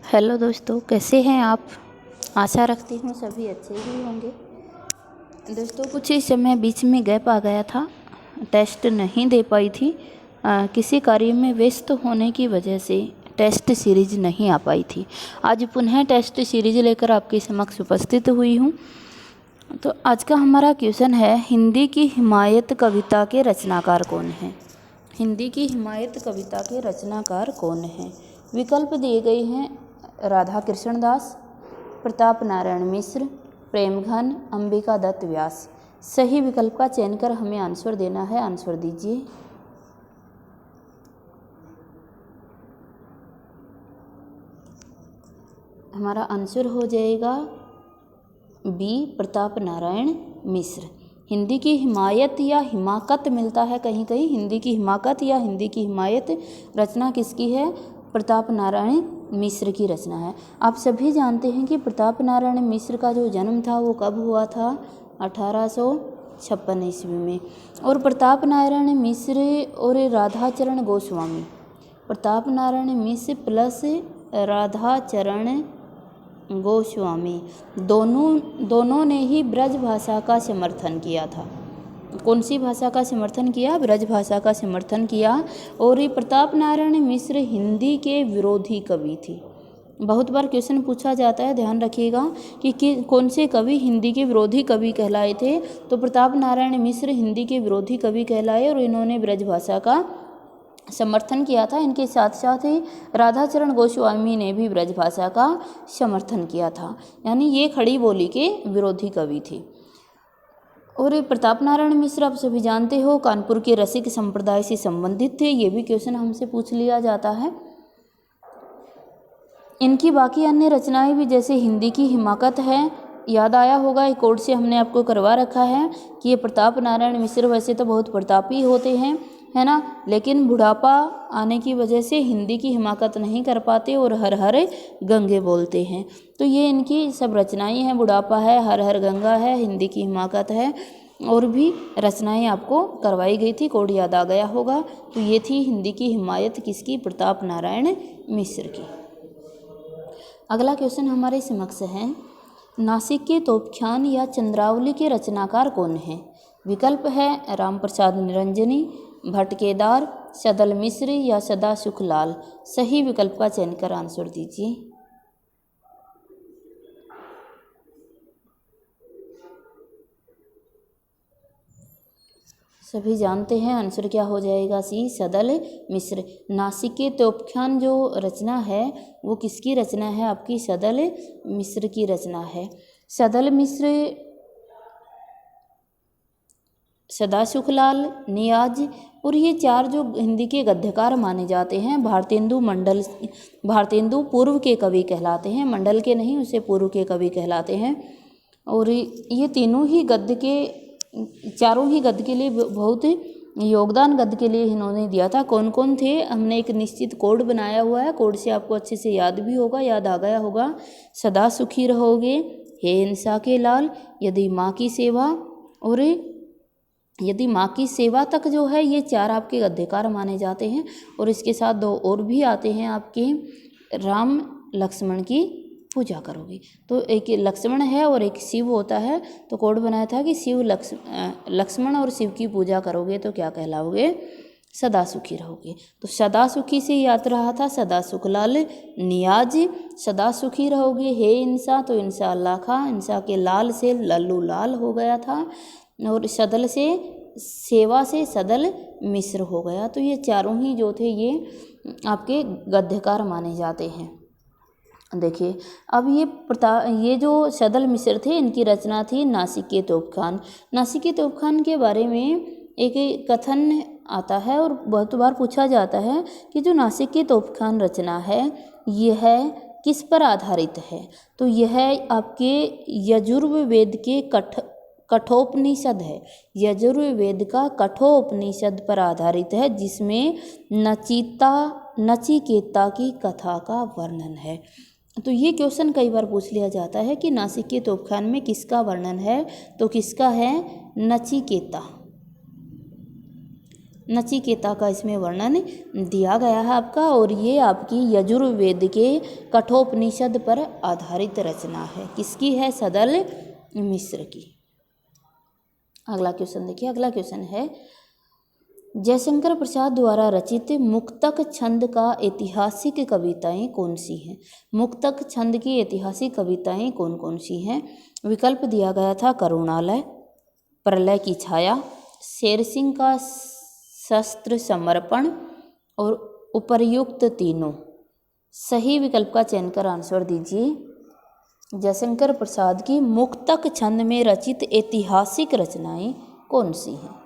Hello दोस्तों, कैसे हैं आप। आशा रखती हूँ सभी अच्छे ही होंगे। दोस्तों, कुछ इस समय बीच में गैप आ गया था, टेस्ट नहीं दे पाई थी। किसी कार्य में व्यस्त होने की वजह से टेस्ट सीरीज नहीं आ पाई थी। आज पुनः टेस्ट सीरीज लेकर आपके समक्ष उपस्थित हुई हूँ। तो आज का हमारा क्वेश्चन है, हिंदी की हिमायत कविता के रचनाकार कौन हैं। हिंदी की हिमायत कविता के रचनाकार कौन हैं। विकल्प दिए गए हैं, राधा कृष्ण दास, प्रताप नारायण मिश्र, प्रेमघन, अंबिका दत्त व्यास। सही विकल्प का चयन कर हमें आंसर देना है। आंसर दीजिए। हमारा आंसर हो जाएगा बी, प्रताप नारायण मिश्र। हिंदी की हिमायत या हिमाकत मिलता है कहीं कहीं, हिंदी की हिमाकत या हिंदी की हिमायत रचना किसकी है। प्रताप नारायण मिश्र की रचना है। आप सभी जानते हैं कि प्रताप नारायण मिश्र का जो जन्म था वो कब हुआ था, 1856 ईस्वी में। और प्रताप नारायण मिश्र और राधाचरण गोस्वामी, प्रताप नारायण मिश्र प्लस राधाचरण गोस्वामी दोनों ने ही ब्रज भाषा का समर्थन किया था। कौन सी भाषा का समर्थन किया, ब्रज भाषा का समर्थन किया। और ये प्रताप नारायण मिश्र हिंदी के विरोधी कवि थे। बहुत बार क्वेश्चन पूछा जाता है, ध्यान रखिएगा कि कौन से कवि हिंदी के विरोधी कवि कहलाए थे। तो प्रताप नारायण मिश्र हिंदी के विरोधी कवि कहलाए और इन्होंने ब्रज भाषा का समर्थन किया था। इनके साथ साथ ही राधाचरण गोस्वामी ने भी ब्रज भाषा का समर्थन किया था, यानी ये खड़ी बोली के विरोधी कवि थे। और प्रताप नारायण मिश्र आप सभी जानते हो कानपुर के रसिक संप्रदाय से संबंधित थे। ये भी क्वेश्चन हमसे पूछ लिया जाता है। इनकी बाकी अन्य रचनाएं भी, जैसे हिंदी की हिमाकत है, याद आया होगा, एक कोड से हमने आपको करवा रखा है कि ये प्रताप नारायण मिश्र वैसे तो बहुत प्रतापी होते हैं, है ना, लेकिन बुढ़ापा आने की वजह से हिंदी की हिमाकत नहीं कर पाते और हर हर गंगे बोलते हैं। तो ये इनकी सब रचनाएं हैं। बुढ़ापा है, हर हर गंगा है, हिंदी की हिमाकत है, और भी रचनाएं आपको करवाई गई थी, कोड याद आ गया होगा। तो ये थी हिंदी की हिमायत किसकी, प्रताप नारायण मिश्र की। अगला क्वेश्चन हमारे समक्ष है, नासिक के तोपख्यान या चंद्रावली के रचनाकार कौन हैं। विकल्प है राम प्रसाद निरंजनी, भट्ट केदार, सदल मिश्र या सदा सुखलाल। सही विकल्प का चयन कर आंसर दीजिए। सभी जानते हैं आंसर क्या हो जाएगा, सी, सदल मिश्र। नासिक के तोपख्यान जो रचना है वो किसकी रचना है आपकी, सदल मिश्र की रचना है। सदल मिश्र, सदा सुखलाल, नियाज और ये चार जो हिंदी के गद्यकार माने जाते हैं। भारतेंदु पूर्व के कवि कहलाते हैं, मंडल के नहीं, उसे पूर्व के कवि कहलाते हैं। और ये तीनों ही गद्य के, चारों ही गद्य के लिए बहुत योगदान गद्य के लिए इन्होंने दिया था। कौन कौन थे, हमने एक निश्चित कोड बनाया हुआ है, कोड से आपको अच्छे से याद भी होगा, याद आ गया होगा। सदा सुखी रहोगे, हे इंसा के लाल, यदि माँ की सेवा, और यदि माँ की सेवा तक जो है, ये चार आपके गद्यकार माने जाते हैं। और इसके साथ दो और भी आते हैं आपके, राम लक्ष्मण की पूजा करोगे। तो एक लक्ष्मण है और एक शिव होता है। तो कोड बनाया था कि शिव लक्ष्मण और शिव की पूजा करोगे तो क्या कहलाओगे, सदा सुखी रहोगे। तो सदा सुखी से याद रहा था सदा सुखलाल। नियाज, सदा सुखी रहोगे, हे इंसा, तो इंसा अल्लाह खा, इंसा के लाल से लल्लू लाल हो गया था। और सदल से, सेवा से सदल मिश्र हो गया। तो ये चारों ही जो थे ये आपके गद्यकार माने जाते हैं। देखिए, अब ये जो सदल मिश्र थे, इनकी रचना थी नासिक के तोपखान। नासिक के तोपखान के बारे में एक कथन आता है और बहुत बार पूछा जाता है कि जो नासिक के तोपखान रचना है यह किस पर आधारित है। तो यह आपके यजुर्वेद के कठोपनिषद है। यजुर्वेद का कठोपनिषद पर आधारित है, जिसमें नचिकेता की कथा का वर्णन है। तो ये क्वेश्चन कई बार पूछ लिया जाता है कि नासिक के तोपखान में किसका वर्णन है। तो किसका है, नचिकेता। नचिकेता का इसमें वर्णन दिया गया है आपका। और ये आपकी यजुर्वेद के कठोपनिषद पर आधारित रचना है। किसकी है? सदल मिश्र की। अगला क्वेश्चन देखिए। अगला क्वेश्चन है, जयशंकर प्रसाद द्वारा रचित मुक्तक छंद का ऐतिहासिक कविताएं कौन सी हैं? मुक्तक छंद की ऐतिहासिक कविताएं कौन कौन सी हैं? विकल्प दिया गया था करुणालय, प्रलय की छाया, शेरसिंह का शस्त्र समर्पण और उपर्युक्त तीनों। सही विकल्प का चयन कर आंसर दीजिए। जयशंकर प्रसाद की मुक्तक छंद में रचित ऐतिहासिक रचनाएं कौन सी हैं?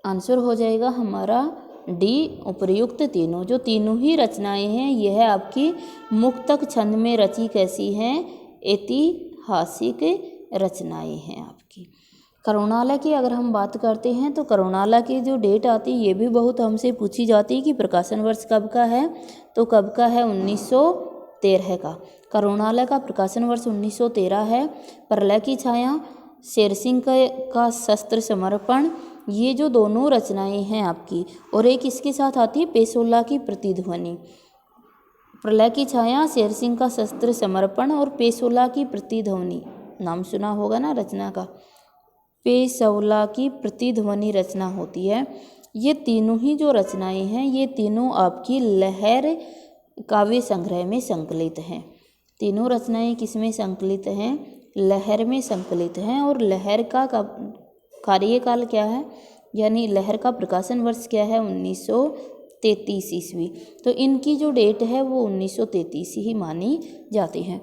आंसर हो जाएगा हमारा डी, उपर्युक्त तीनों। जो तीनों ही रचनाएं हैं यह आपकी मुक्तक छंद में रची कैसी हैं? ऐतिहासिक रचनाएं हैं आपकी। करुणालय की अगर हम बात करते हैं तो करुणालय की जो डेट आती है ये भी बहुत हमसे पूछी जाती है कि प्रकाशन वर्ष कब का है, तो कब का है? 1913 का। करुणालय का प्रकाशन वर्ष 1913 है। प्रलय की छाया, शेरसिंह का शस्त्र समर्पण, ये जो दोनों रचनाएं हैं आपकी, और एक इसके साथ आती है पेशोला की प्रतिध्वनि। प्रलय की छाया, शेरसिंह का शस्त्र समर्पण और पेशोला की प्रतिध्वनि, नाम सुना होगा ना रचना का। पेशोला की प्रतिध्वनि रचना होती है। ये तीनों ही जो रचनाएं हैं ये तीनों आपकी लहर काव्य संग्रह में संकलित हैं। तीनों रचनाएं किसमें संकलित हैं? लहर में संकलित हैं। और लहर का कार्यकाल क्या है, यानी लहर का प्रकाशन वर्ष क्या है? 1933 ईस्वी। तो इनकी जो डेट है वो 1933 ही मानी जाती है।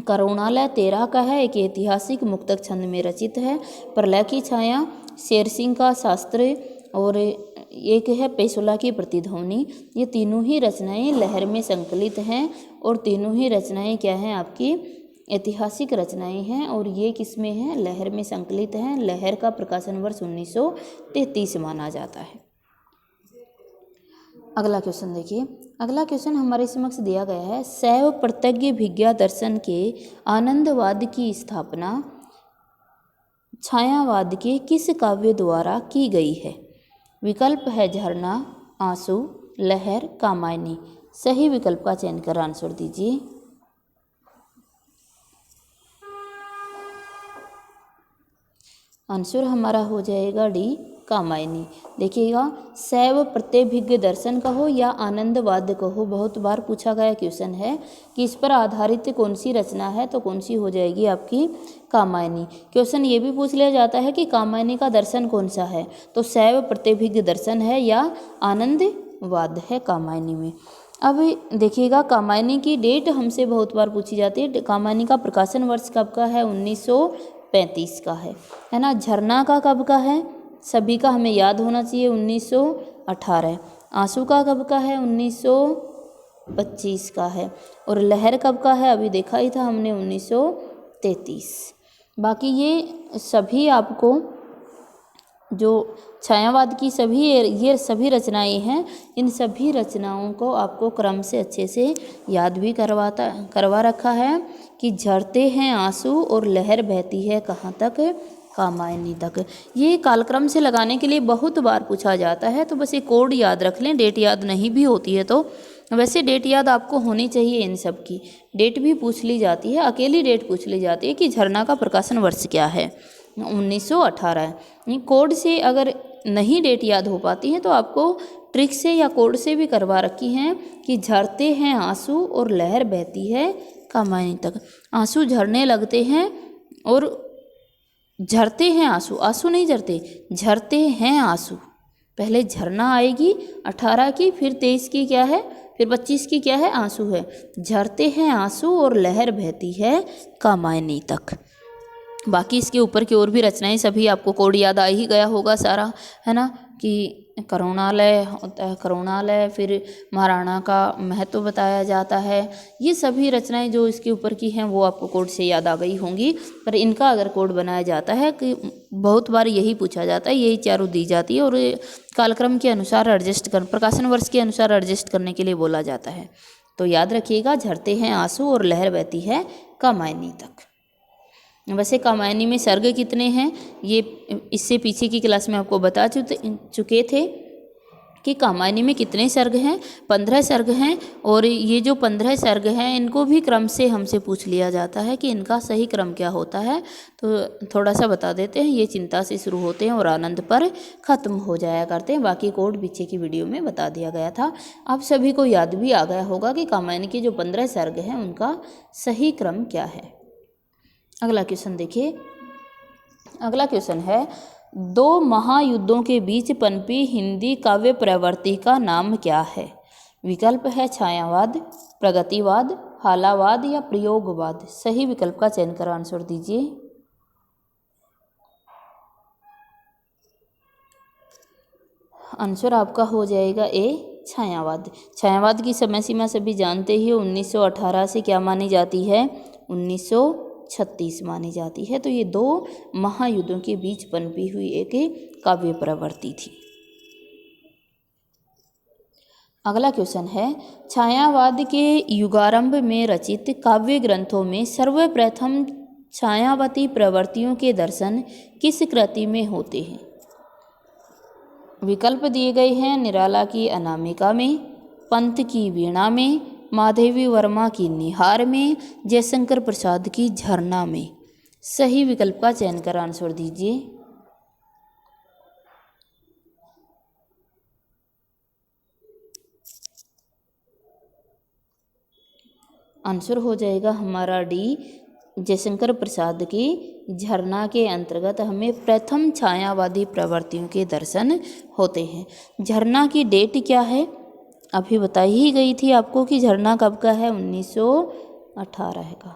करुणालय 13 का है, एक ऐतिहासिक मुक्तक छंद में रचित है। प्रलय की छाया शेरसिंह का शास्त्र और एक है पेशोला की प्रतिध्वनि। ये तीनों ही रचनाएं लहर में संकलित हैं और तीनों ही रचनाएं क्या हैं? आपकी ऐतिहासिक रचनाएं हैं। और ये किस में है? लहर में संकलित हैं। लहर का प्रकाशन वर्ष 1933 माना जाता है। अगला क्वेश्चन देखिए। अगला क्वेश्चन हमारे समक्ष दिया गया है, शैव प्रत्यग्भिज्ञा दर्शन के आनंदवाद की स्थापना छायावाद के किस काव्य द्वारा की गई है? विकल्प है झरना, आंसू, लहर, कामायनी। सही विकल्प का चयन कर आंसर दीजिए। आंसर हमारा हो जाएगा डी, कामायनी। देखिएगा, शैव प्रत्यभिज्ञ दर्शन कहो या आनंदवाद कहो, बहुत बार पूछा गया क्वेश्चन है कि इस पर आधारित कौन सी रचना है, तो कौन सी हो जाएगी? आपकी कामायनी। क्वेश्चन ये भी पूछ लिया जाता है कि कामायनी का दर्शन कौन सा है, तो शैव प्रत्यभिज्ञ दर्शन है या आनंदवाद है कामायनी में। अब देखिएगा, कामायनी की डेट हमसे बहुत बार पूछी जाती है। कामायनी का प्रकाशन वर्ष कब का है? 1935 का है ना। झरना का कब का है? सभी का हमें याद होना चाहिए, 1918। आंसू का कब का है? 1925 का है। और लहर कब का है? अभी देखा ही था हमने, 1933। बाकी ये सभी आपको जो छायावाद की ये सभी रचनाएं हैं, इन सभी रचनाओं को आपको क्रम से अच्छे से याद भी करवा रखा है कि झरते हैं आंसू और लहर बहती है कहाँ तक? कामायनी तक। ये कालक्रम से लगाने के लिए बहुत बार पूछा जाता है, तो बस ये कोड याद रख लें। डेट याद नहीं भी होती है तो वैसे डेट याद आपको होनी चाहिए। इन सब की डेट भी पूछ ली जाती है, अकेली डेट पूछ ली जाती है कि झरना का प्रकाशन वर्ष क्या है, 1918 है। कोड से अगर नहीं डेट याद हो पाती है तो आपको ट्रिक से या कोड से भी करवा रखी हैं कि झरते हैं आंसू और लहर बहती है कामायनी तक। आंसू झरने लगते हैं और झरते हैं आंसू, आंसू नहीं झरते, झरते हैं आंसू। पहले झरना आएगी 18 की, फिर 23 की क्या है, फिर 25 की क्या है? आंसू है। झरते हैं आंसू और लहर बहती है कामायनी तक। बाकी इसके ऊपर की और भी रचनाएं सभी आपको कोड याद आ ही गया होगा सारा, है ना, कि करुणालय होता है, करुणालय, फिर महाराणा का महत्व बताया जाता है। ये सभी रचनाएं जो इसके ऊपर की हैं वो आपको कोड से याद आ गई होंगी। पर इनका अगर कोड बनाया जाता है कि बहुत बार यही पूछा जाता है, यही चारों दी जाती है और कालक्रम के अनुसार एडजस्ट प्रकाशन वर्ष के अनुसार एडजस्ट करने के लिए बोला जाता है। तो याद रखिएगा, झरते हैं आंसू और लहर बहती है कामायनी तक। वैसे कामायनी में सर्ग कितने हैं, ये इससे पीछे की क्लास में आपको बता चुके थे कि कामायनी में कितने सर्ग हैं, 15 सर्ग हैं। और ये जो 15 सर्ग हैं इनको भी क्रम से हमसे पूछ लिया जाता है कि इनका सही क्रम क्या होता है। तो थोड़ा सा बता देते हैं, ये चिंता से शुरू होते हैं और आनंद पर ख़त्म हो जाया करते हैं। बाकी कोड पीछे की वीडियो में बता दिया गया था। आप सभी को याद भी आ गया होगा कि कामायनी के जो 15 सर्ग हैं उनका सही क्रम क्या है। अगला क्वेश्चन देखिए। अगला क्वेश्चन है, 2 महायुद्धों के बीच पनपी हिंदी काव्य प्रवृत्ति का नाम क्या है? विकल्प है छायावाद, प्रगतिवाद, हालावाद या प्रयोगवाद। सही विकल्प का चयन कर आंसर दीजिए। आंसर आपका हो जाएगा ए, छायावाद। छायावाद की समय सीमा सभी जानते ही 1918 से क्या मानी जाती है, 1936 मानी जाती है। तो ये 2 महायुद्धों के बीच पनपी हुई एक काव्य प्रवृत्ति थी। अगला क्वेश्चन है, छायावाद के युगारंभ में रचित काव्य ग्रंथों में सर्वप्रथम छायावती प्रवृत्तियों के दर्शन किस कृति में होते हैं? विकल्प दिए गए हैं, निराला की अनामिका में, पंत की वीणा में, महादेवी वर्मा की निहार में, जयशंकर प्रसाद की झरना में। सही विकल्प का चयन कर आंसर दीजिए। आंसर हो जाएगा हमारा डी, जयशंकर प्रसाद की झरना के अंतर्गत हमें प्रथम छायावादी प्रवृत्तियों के दर्शन होते हैं। झरना की डेट क्या है? अभी बताई ही गई थी आपको कि झरना कब का है, 1918 का।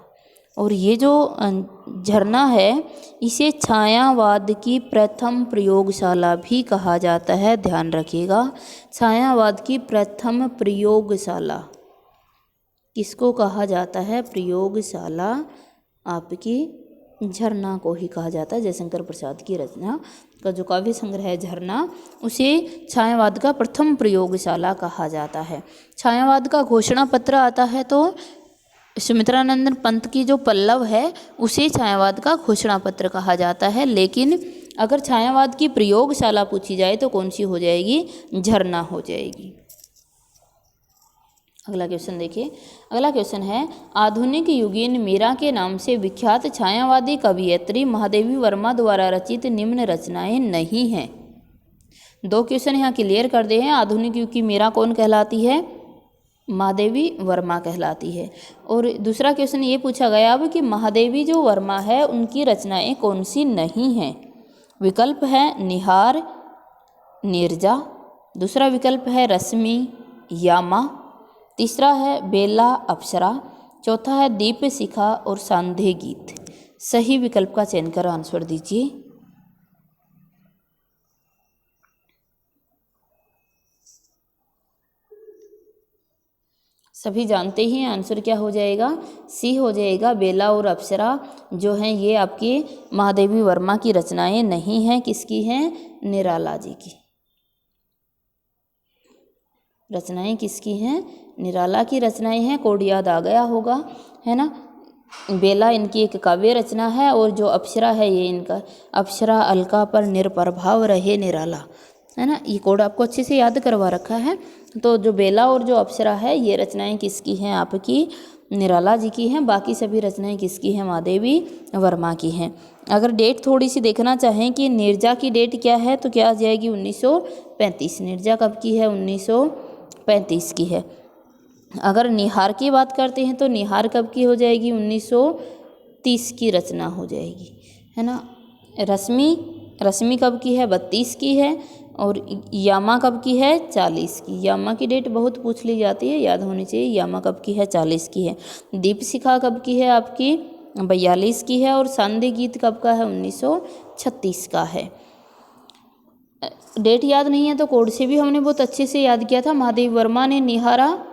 और ये जो झरना है इसे छायावाद की प्रथम प्रयोगशाला भी कहा जाता है। ध्यान रखिएगा, छायावाद की प्रथम प्रयोगशाला किसको कहा जाता है? प्रयोगशाला आपकी झरना को ही कहा जाता है। जयशंकर प्रसाद की रचना का जो काव्य संग्रह है झरना, उसे छायावाद का प्रथम प्रयोगशाला कहा जाता है। छायावाद का घोषणा पत्र आता है तो सुमित्रानंदन पंत की जो पल्लव है उसे छायावाद का घोषणा पत्र कहा जाता है। लेकिन अगर छायावाद की प्रयोगशाला पूछी जाए तो कौन सी हो जाएगी? झरना हो जाएगी। अगला क्वेश्चन देखिए। अगला क्वेश्चन है, आधुनिक युगीन मीरा के नाम से विख्यात छायावादी कवयित्री महादेवी वर्मा द्वारा रचित निम्न रचनाएं नहीं हैं। 2 क्वेश्चन यहाँ क्लियर कर दे हैं। आधुनिक युग की मीरा कौन कहलाती है? महादेवी वर्मा कहलाती है। और दूसरा क्वेश्चन ये पूछा गया अब कि महादेवी जो वर्मा है उनकी रचनाएं कौन सी नहीं हैं। विकल्प है निहार, नीरजा, दूसरा विकल्प है रश्मि, यामा, तीसरा है बेला, अप्सरा, चौथा है दीप शिखा और सांध्य गीत। सही विकल्प का चयन कर आंसर दीजिए। सभी जानते ही आंसर क्या हो जाएगा? सी हो जाएगा। बेला और अप्सरा जो हैं ये आपकी महादेवी वर्मा की रचनाएं नहीं हैं। किसकी हैं? निराला जी की रचनाएं। किसकी हैं? निराला की रचनाएं हैं। कोड याद आ गया होगा, है ना। बेला इनकी एक काव्य रचना है और जो अप्सरा है ये इनका अप्सरा अलका पर निरप्रभाव रहे निराला, है ना। ये कोड आपको अच्छे से याद करवा रखा है। तो जो बेला और जो अप्सरा है ये रचनाएं किसकी हैं? आपकी निराला जी की हैं। बाकी सभी रचनाएं किसकी हैं? महादेवी वर्मा की हैं। अगर डेट थोड़ी सी देखना चाहें कि नीरजा की डेट क्या है तो क्या आ जाएगी? 1935। नीरजा कब की है? 1935 की है। अगर निहार की बात करते हैं तो निहार कब की हो जाएगी? 1930 की रचना हो जाएगी, है ना। रश्मि कब की है? 32 की है। और यामा कब की है? 40 की। यामा की डेट बहुत पूछ ली जाती है, याद होनी चाहिए। यामा कब की है? 40 की है। दीप शिखा कब की है? आपकी 42 की है। और सांध्य गीत कब का है? 1936 का है। डेट याद नहीं है तो कोड से भी हमने बहुत अच्छे से याद किया था। महादेवी वर्मा ने निहारा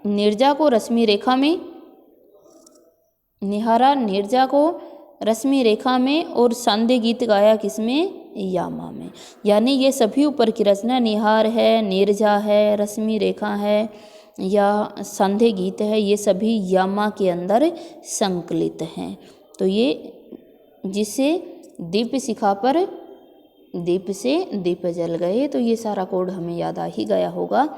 नीरजा को रश्मि रेखा में, निहारा नीरजा को रश्मि रेखा में और सांध्य गीत गाया किसमें? यामा में। यानी ये सभी ऊपर की रचना निहार है, नीरजा है, रश्मि रेखा है, या संध्या गीत है, ये सभी यामा के अंदर संकलित हैं। तो ये जिससे दीप शिखा पर दीप से दीप जल गए, तो ये सारा कोड हमें याद आ ही गया होगा।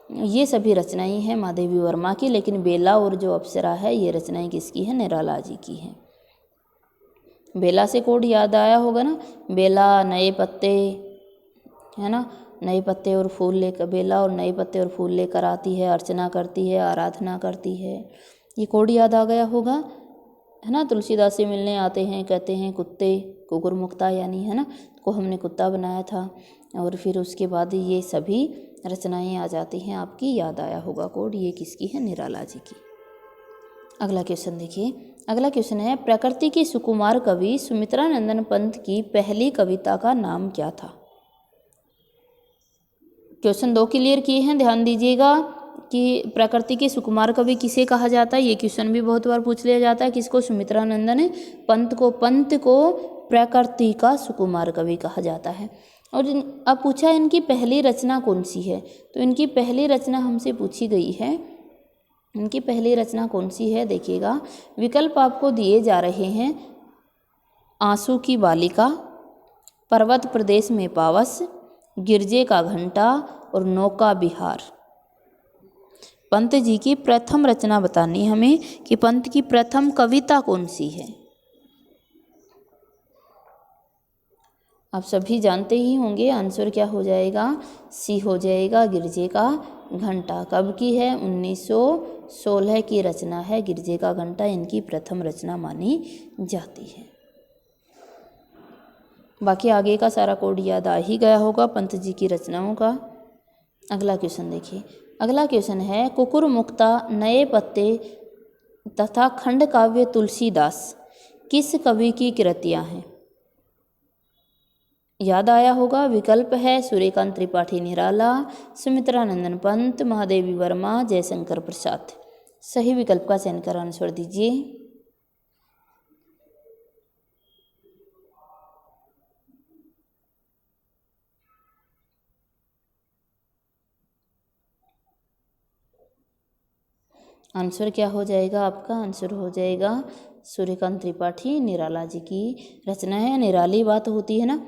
ये सभी रचनाएं हैं महादेवी वर्मा की, लेकिन बेला और जो अप्सरा है ये रचनाएं किसकी है? निराला जी की हैं। बेला से कोड याद आया होगा ना, बेला नए पत्ते, है ना, नए पत्ते और फूल लेकर, बेला और नए पत्ते और फूल लेकर आती है, अर्चना करती है, आराधना करती है, ये कोड याद आ गया होगा, है ना। तुलसीदास से मिलने आते हैं, कहते हैं कुत्ते कुकुर मुक्ता, यानी है ना, को हमने कुत्ता बनाया था, और फिर उसके बाद ये सभी रचनाएं आ जाती हैं आपकी, याद आया होगा कोड, ये किसकी है? निराला जी की। अगला क्वेश्चन देखिए, अगला क्वेश्चन है, प्रकृति के सुकुमार कवि सुमित्रा नंदन पंत की पहली कविता का नाम क्या था? क्वेश्चन 2 क्लियर किए हैं, ध्यान दीजिएगा कि प्रकृति के सुकुमार कवि किसे कहा जाता है। ये क्वेश्चन भी बहुत बार पूछ लिया जाता है, किसको? सुमित्रा नंदन पंत को। पंत को प्रकृति का सुकुमार कवि कहा जाता है। और अब पूछा इनकी पहली रचना कौन सी है, तो इनकी पहली रचना हमसे पूछी गई है, इनकी पहली रचना कौन सी है? देखिएगा, विकल्प आपको दिए जा रहे हैं, आंसू की बालिका, पर्वत प्रदेश में पावस, गिरजे का घंटा और नौका बिहार। पंत जी की प्रथम रचना बतानी हमें कि पंत की प्रथम कविता कौन सी है। आप सभी जानते ही होंगे, आंसर क्या हो जाएगा? सी हो जाएगा, गिरजे का घंटा। कब की है? 1916 की रचना है गिरजे का घंटा, इनकी प्रथम रचना मानी जाती है। बाकी आगे का सारा कोड याद आ ही गया होगा पंत जी की रचनाओं का। अगला क्वेश्चन देखिए, अगला क्वेश्चन है, कुकुर मुक्ता, नए पत्ते तथा खंड काव्य तुलसीदास किस कवि की कृतियां हैं? याद आया होगा, विकल्प है सूर्यकांत त्रिपाठी निराला, सुमित्रा नंदन पंत, महादेवी वर्मा, जयशंकर प्रसाद। सही विकल्प का चयन कर आंसर दीजिए। आंसर क्या हो जाएगा आपका? आंसर हो जाएगा सूर्यकांत त्रिपाठी निराला जी की रचना है। निराली बात होती है ना,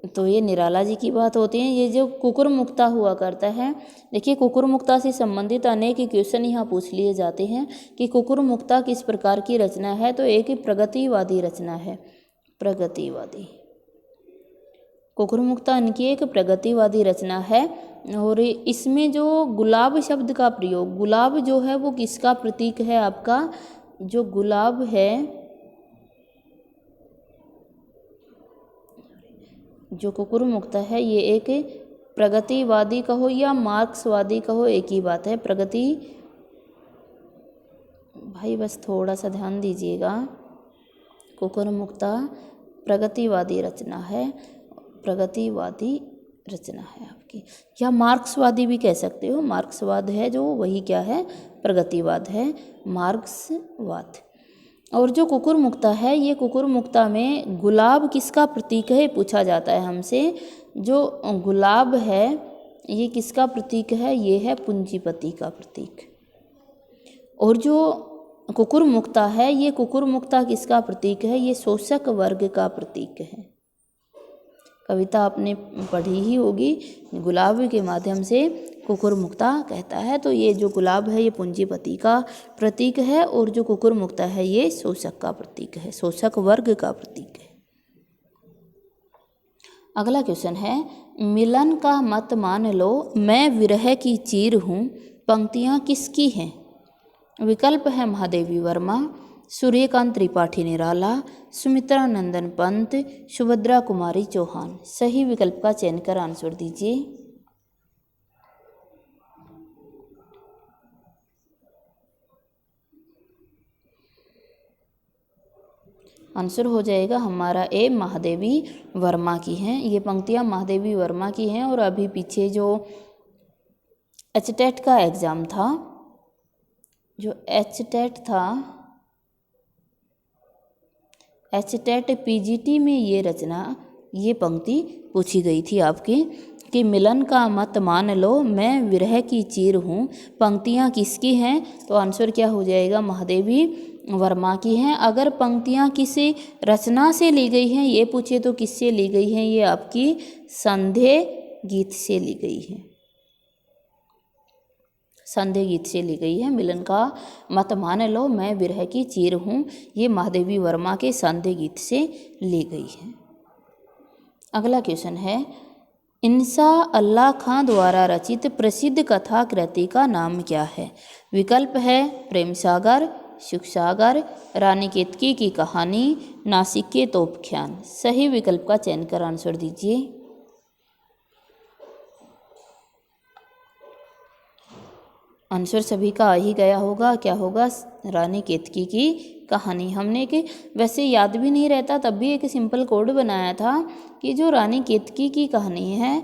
तो ये निराला जी की बात होती है। ये जो कुकुर मुक्ता हुआ करता है, देखिए कुकुर मुक्ता से संबंधित अनेक क्वेश्चन यहाँ पूछ लिए जाते हैं कि कुकुर मुक्ता किस प्रकार की रचना है, तो एक प्रगतिवादी रचना है, प्रगतिवादी। कुकुर मुक्ता इनकी एक प्रगतिवादी रचना है। और इसमें जो गुलाब शब्द का प्रयोग, गुलाब जो है वो किसका प्रतीक है आपका? जो गुलाब है, जो कुकुर मुक्ता है, ये एक प्रगतिवादी कहो या मार्क्सवादी कहो, एक ही बात है, प्रगति। भाई बस थोड़ा सा ध्यान दीजिएगा, कुकुर मुक्ता प्रगतिवादी रचना है, प्रगतिवादी रचना है आपकी, या मार्क्सवादी भी कह सकते हो। मार्क्सवाद है जो, वही क्या है? प्रगतिवाद है, मार्क्सवाद। और जो कुकुर मुक्ता है, ये कुकुर मुक्ता में गुलाब किसका प्रतीक है पूछा जाता है हमसे। जो गुलाब है ये किसका प्रतीक है? ये है पूंजीपति का प्रतीक। और जो कुकुर मुक्ता है, ये कुकुर मुक्ता किसका प्रतीक है? ये शोषक वर्ग का प्रतीक है। कविता आपने पढ़ी ही होगी, गुलाब के माध्यम से कुकुर मुक्ता कहता है। तो ये जो गुलाब है ये पूंजीपति का प्रतीक है, और जो कुकुर मुक्ता है ये शोषक का प्रतीक है, शोषक वर्ग का प्रतीक है। अगला क्वेश्चन है, मिलन का मत मान लो, मैं विरह की चीर हूँ, पंक्तियाँ किसकी हैं? विकल्प है महादेवी वर्मा, सूर्यकांत त्रिपाठी निराला, सुमित्रा नंदन पंत, सुभद्रा कुमारी चौहान। सही विकल्प का चयन कर आंसर दीजिए। आंसर हो जाएगा हमारा ए, महादेवी वर्मा की हैं। ये पंक्तियाँ महादेवी वर्मा की हैं। और अभी पीछे जो एचटेट का एग्ज़ाम था, जो एचटेट था, एचटेट पीजीटी में ये रचना, ये पंक्ति पूछी गई थी आपकी कि मिलन का मत मान लो, मैं विरह की चीर हूँ। पंक्तियाँ किसकी हैं? तो आंसर क्या हो जाएगा? महादेवी वर्मा की हैं। अगर पंक्तियाँ किसी रचना से ली गई हैं ये पूछे तो किससे ली गई हैं? ये आपकी संध्या गीत से ली गई है, संध्या गीत से ली गई है। मिलन का मत मान लो, मैं विरह की चीर हूँ, ये महादेवी वर्मा के संध्या गीत से ली गई है। अगला क्वेश्चन है, इंसा अल्लाह खां द्वारा रचित प्रसिद्ध कथा कृति का नाम क्या है? विकल्प है प्रेम सागर, सुख सागर, रानी केतकी की कहानी, नासिक के तोपख्यान। सही विकल्प का चयन कर आंसर दीजिए। आंसर सभी का आ ही गया होगा, क्या होगा? रानी केतकी की कहानी। हमने कि वैसे याद भी नहीं रहता तब भी एक सिंपल कोड बनाया था कि जो रानी केतकी की कहानी है,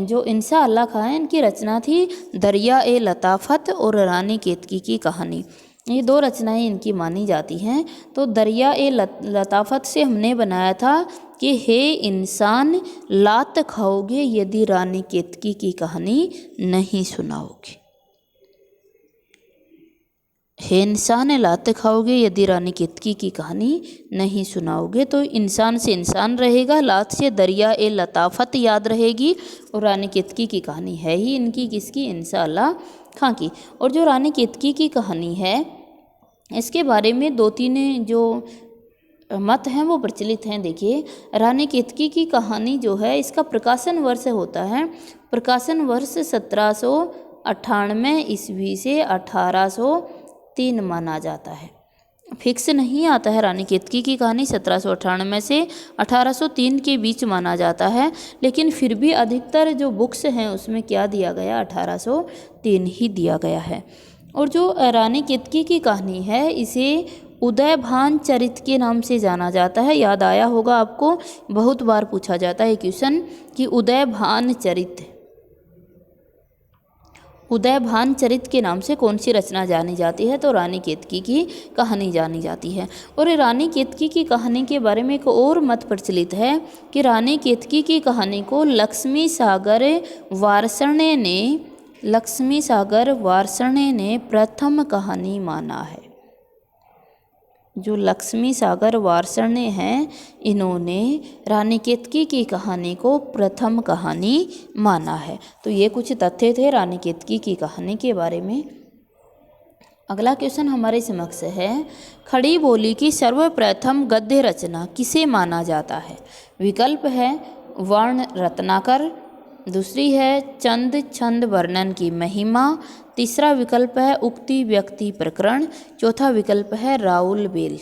जो इंसा अल्लाह खां है, इनकी रचना थी दरिया ए लताफत और रानी केतकी की कहानी। ये दो रचनाएं इनकी मानी जाती हैं। तो दरिया ए लताफत से हमने बनाया था कि हे इंसान लात खाओगे यदि रानी केतकी की कहानी नहीं सुनाओगे। हे इंसान लात खाओगे यदि रानी केतकी की कहानी नहीं सुनाओगे। तो इंसान से इंसान रहेगा, लात से दरिया ए लताफत याद रहेगी, और रानी केतकी की कहानी है ही इनकी किसकी? इंसा अल्लाह खां की। और जो रानी केतकी की कहानी है इसके बारे में दो तीन जो मत हैं वो प्रचलित हैं। देखिए, रानी केतकी की कहानी जो है इसका प्रकाशन वर्ष होता है, प्रकाशन वर्ष 1798 ईस्वी से 1803 माना जाता है। फिक्स नहीं आता है, रानी केतकी की कहानी 1798 से 1803 के बीच माना जाता है, लेकिन फिर भी अधिकतर जो बुक्स हैं उसमें क्या दिया गया? 1803 ही दिया गया है। और जो रानी केतकी की कहानी है इसे उदयभान चरित के नाम से जाना जाता है। याद आया होगा आपको, बहुत बार पूछा जाता है क्वेश्चन कि उदयभान चरित के नाम से कौन सी रचना जानी जाती है? तो रानी केतकी की कहानी जानी जाती है। और रानी केतकी की कहानी के बारे में एक और मत प्रचलित है कि रानी केतकी की कहानी को लक्ष्मी सागर वार्ष्णेय ने प्रथम कहानी माना है। जो लक्ष्मी सागर वार्ष्णेय हैं इन्होंने रानी केतकी की कहानी को प्रथम कहानी माना है। तो ये कुछ तथ्य थे रानी केतकी की कहानी के बारे में। अगला क्वेश्चन हमारे समक्ष है, खड़ी बोली की सर्वप्रथम गद्य रचना किसे माना जाता है? विकल्प है वर्ण रत्नाकर, दूसरी है चंद छंद वर्णन की महिमा, तीसरा विकल्प है उक्ति व्यक्ति प्रकरण, चौथा विकल्प है राउल बेल।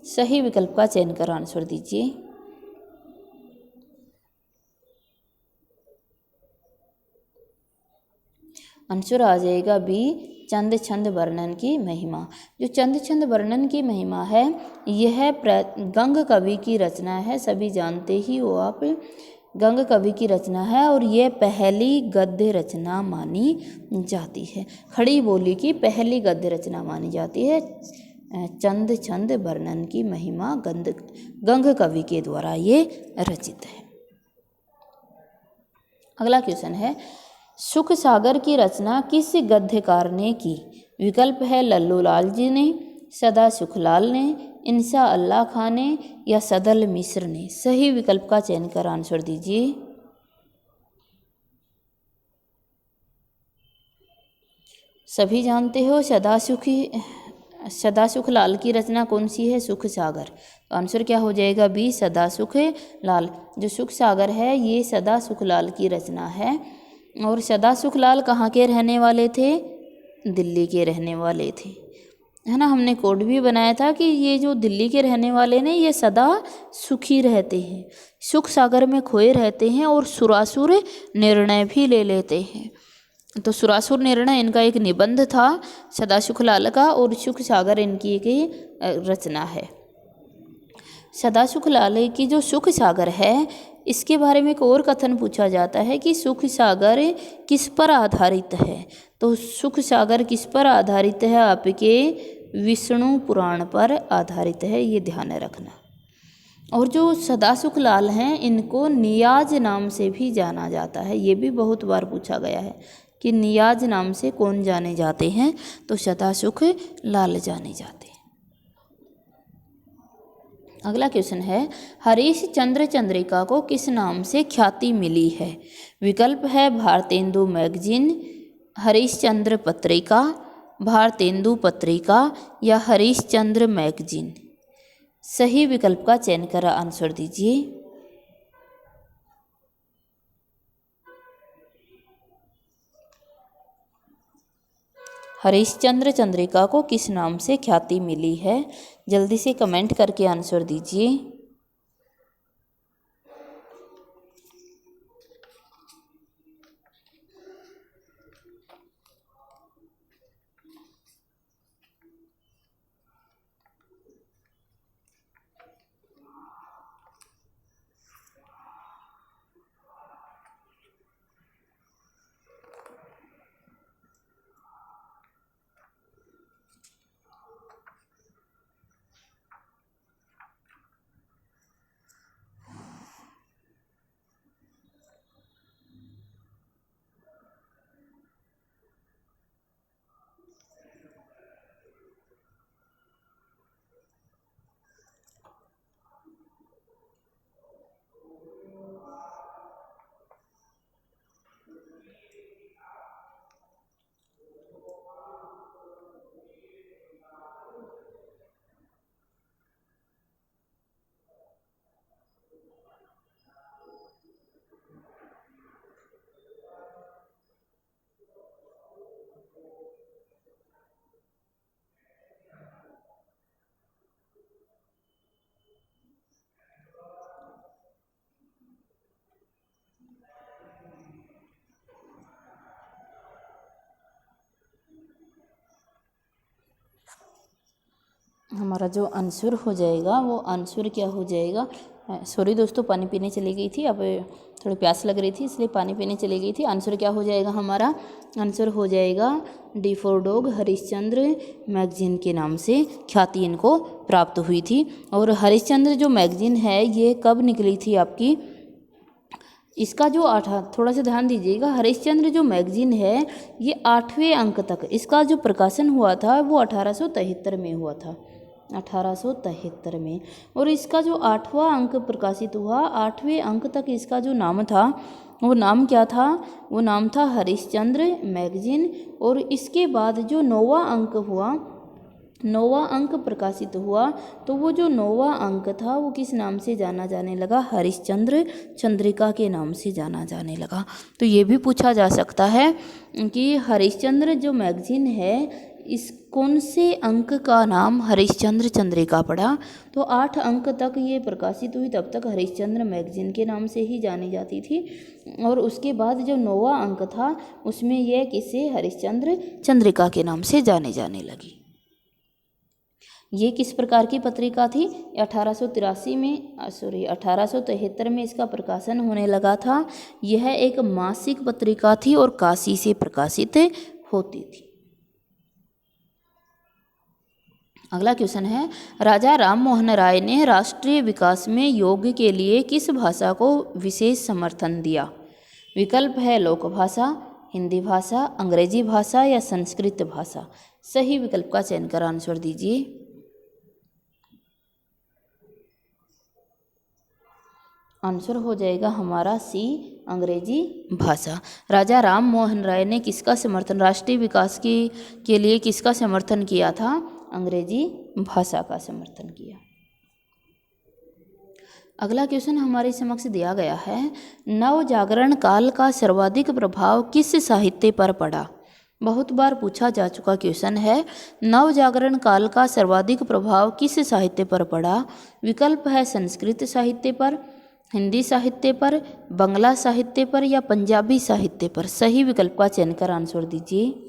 सही विकल्प का चयन कर आंसर दीजिए। आंसर आ जाएगा बी, चंद छंद वर्णन की महिमा। जो चंद छंद वर्णन की महिमा है यह गंग कवि की रचना है, सभी जानते ही हो आप, गंग कवि की रचना है और ये पहली गद्य रचना मानी जाती है। खड़ी बोली की पहली गद्य रचना मानी जाती है। चंद छंद वर्णन की महिमा गंग कवि के द्वारा ये रचित है। अगला क्वेश्चन है, सुख सागर की रचना किस गद्यकार ने की? विकल्प है लल्लू लाल जी ने, सदा सुखलाल ने, इंसा अल्लाह खां ने या सदल मिश्र ने। सही विकल्प का चयन कर आंसर दीजिए। सभी जानते हो सदा सुख लाल की रचना कौन सी है? सुख सागर। तो आंसर क्या हो जाएगा? बी, सदा सुख लाल। जो सुख सागर है ये सदा सुख लाल की रचना है। और सदा सुख लाल कहाँ के रहने वाले थे? दिल्ली के रहने वाले थे, है ना। हमने कोड भी बनाया था कि ये जो दिल्ली के रहने वाले ने ये सदा सुखी रहते हैं, सुख सागर में खोए रहते हैं और सुरासुर निर्णय भी ले लेते हैं। तो सुरासुर निर्णय इनका एक निबंध था सदा सुख लाल का, और सुख सागर इनकी एक रचना है। सदा सुख लाल की जो सुख सागर है इसके बारे में एक और कथन पूछा जाता है कि सुख सागर किस पर आधारित है? तो सुख सागर किस पर आधारित है? आपके विष्णु पुराण पर आधारित है, ये ध्यान रखना। और जो सदासुख लाल हैं इनको नियाज नाम से भी जाना जाता है। ये भी बहुत बार पूछा गया है कि नियाज नाम से कौन जाने जाते हैं, तो सदासुख लाल जाने जाते हैं। अगला क्वेश्चन है, हरीश चंद्र चंद्रिका को किस नाम से ख्याति मिली है? विकल्प है भारतेंदु मैगजीन, हरीश चंद्र पत्रिका, भारतेंदु पत्रिका या हरीश चंद्र मैगजीन। सही विकल्प का चयन कर आंसर दीजिए। हरीशचंद्र चंद्रिका को किस नाम से ख्याति मिली है? जल्दी से कमेंट करके आंसर दीजिए। हमारा जो आंसर हो जाएगा वो आंसर क्या हो जाएगा? सॉरी दोस्तों, पानी पीने चली गई थी, अब थोड़ी प्यास लग रही थी इसलिए पानी पीने चली गई थी। आंसर क्या हो जाएगा हमारा? आंसर हो जाएगा D for dog, Harishchandra magazine के नाम से ख्याति इनको प्राप्त हुई थी। और हरिश्चंद्र जो मैगजीन है ये कब निकली थी आपकी? इसका जो थोड़ा सा ध्यान दीजिएगा, हरिश्चंद्र जो मैगजीन है ये 8वें अंक तक इसका जो प्रकाशन हुआ था वो 1873 में हुआ था, 1873 में। और इसका जो 8वां अंक प्रकाशित हुआ, 8वें अंक तक इसका जो नाम था वो नाम क्या था? वो नाम था हरिश्चंद्र मैगजीन। और इसके बाद जो 9वां अंक हुआ, 9वां अंक प्रकाशित हुआ, तो वो जो 9वां अंक था वो किस नाम से जाना जाने लगा? हरिश्चंद्र चंद्रिका के नाम से जाना जाने लगा। तो ये भी पूछा जा सकता है कि हरिश्चंद्र जो मैगजीन है इस कौन से अंक का नाम हरिश्चंद्र चंद्रिका पड़ा? तो 8 अंक तक ये प्रकाशित हुई, तब तक हरिश्चंद्र मैगजीन के नाम से ही जानी जाती थी। और उसके बाद जो 9वां अंक था उसमें यह किसे? हरिश्चंद्र चंद्रिका के नाम से जाने लगी। ये किस प्रकार की पत्रिका थी? 1873 में इसका प्रकाशन होने लगा था। यह एक मासिक पत्रिका थी और काशी से प्रकाशित होती थी। अगला क्वेश्चन है, राजा राम मोहन राय ने राष्ट्रीय विकास में योग के लिए किस भाषा को विशेष समर्थन दिया? विकल्प है लोक भाषा, हिंदी भाषा, अंग्रेजी भाषा या संस्कृत भाषा। सही विकल्प का चयन कर आंसर दीजिए। आंसर हो जाएगा हमारा सी, अंग्रेजी भाषा। राजा राम मोहन राय ने किसका समर्थन, राष्ट्रीय विकास के लिए किसका समर्थन किया था? अंग्रेजी भाषा का समर्थन किया। अगला क्वेश्चन हमारे समक्ष दिया गया है, नव जागरण काल का सर्वाधिक प्रभाव किस साहित्य पर पड़ा? बहुत बार पूछा जा चुका क्वेश्चन है। नव जागरण काल का सर्वाधिक प्रभाव किस साहित्य पर पड़ा? विकल्प है संस्कृत साहित्य पर, हिंदी साहित्य पर, बंगला साहित्य पर या पंजाबी साहित्य पर। सही विकल्प का चयन कर आंसर दीजिए।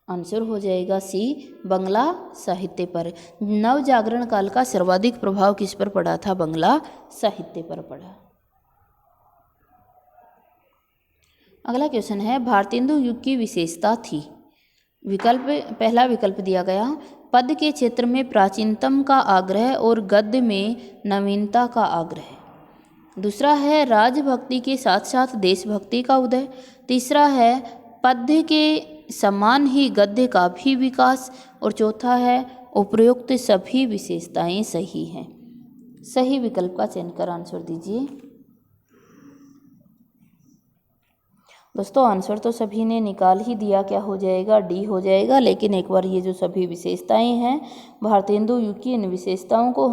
आंसर हो जाएगा सी, बंगला साहित्य पर। नव जागरण काल का सर्वाधिक प्रभाव किस पर पड़ा था? बंगला साहित्य पर पड़ा। अगला क्वेश्चन है, भारतेंदु युग की विशेषता थी? पहला विकल्प दिया गया, पद के क्षेत्र में प्राचीनतम का आग्रह और गद्य में नवीनता का आग्रह। दूसरा है राजभक्ति के साथ साथ देशभक्ति का उदय। तीसरा है पद्य के समान ही गद्य का भी विकास। और चौथा है उपरोक्त सभी विशेषताएं सही हैं। सही विकल्प का चयन कर आंसर दीजिए। दोस्तों आंसर तो सभी ने निकाल ही दिया, क्या हो जाएगा, डी हो जाएगा। लेकिन एक बार ये जो सभी विशेषताएं हैं भारतेंदु युग की, इन विशेषताओं को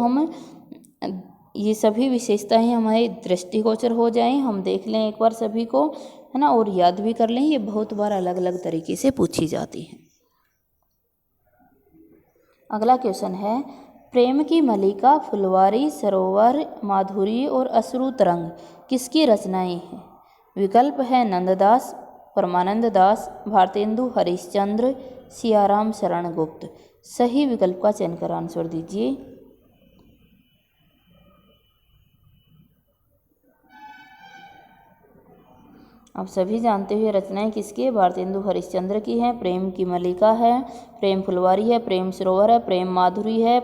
ये सभी विशेषताएं हमारे दृष्टिगोचर हो जाएं, हम देख लें एक बार सभी को, है ना, और याद भी कर लें। ये बहुत बार अलग अलग तरीके से पूछी जाती हैं। अगला क्वेश्चन है, प्रेम की मल्लिका, फुलवारी, सरोवर, माधुरी और अश्रु तरंग किसकी रचनाएं हैं? विकल्प है नंददास, परमानंद दास, भारतेंदु हरिश्चंद्र, सियाराम शरण गुप्त। सही विकल्प का चयन कर आंसर दीजिए। आप सभी जानते हुए रचनाएं किसकी है? भारतेंदु हरिश्चंद्र की हैं। प्रेम की मल्लिका है, प्रेम फुलवारी है, प्रेम सरोवर है, प्रेम माधुरी है,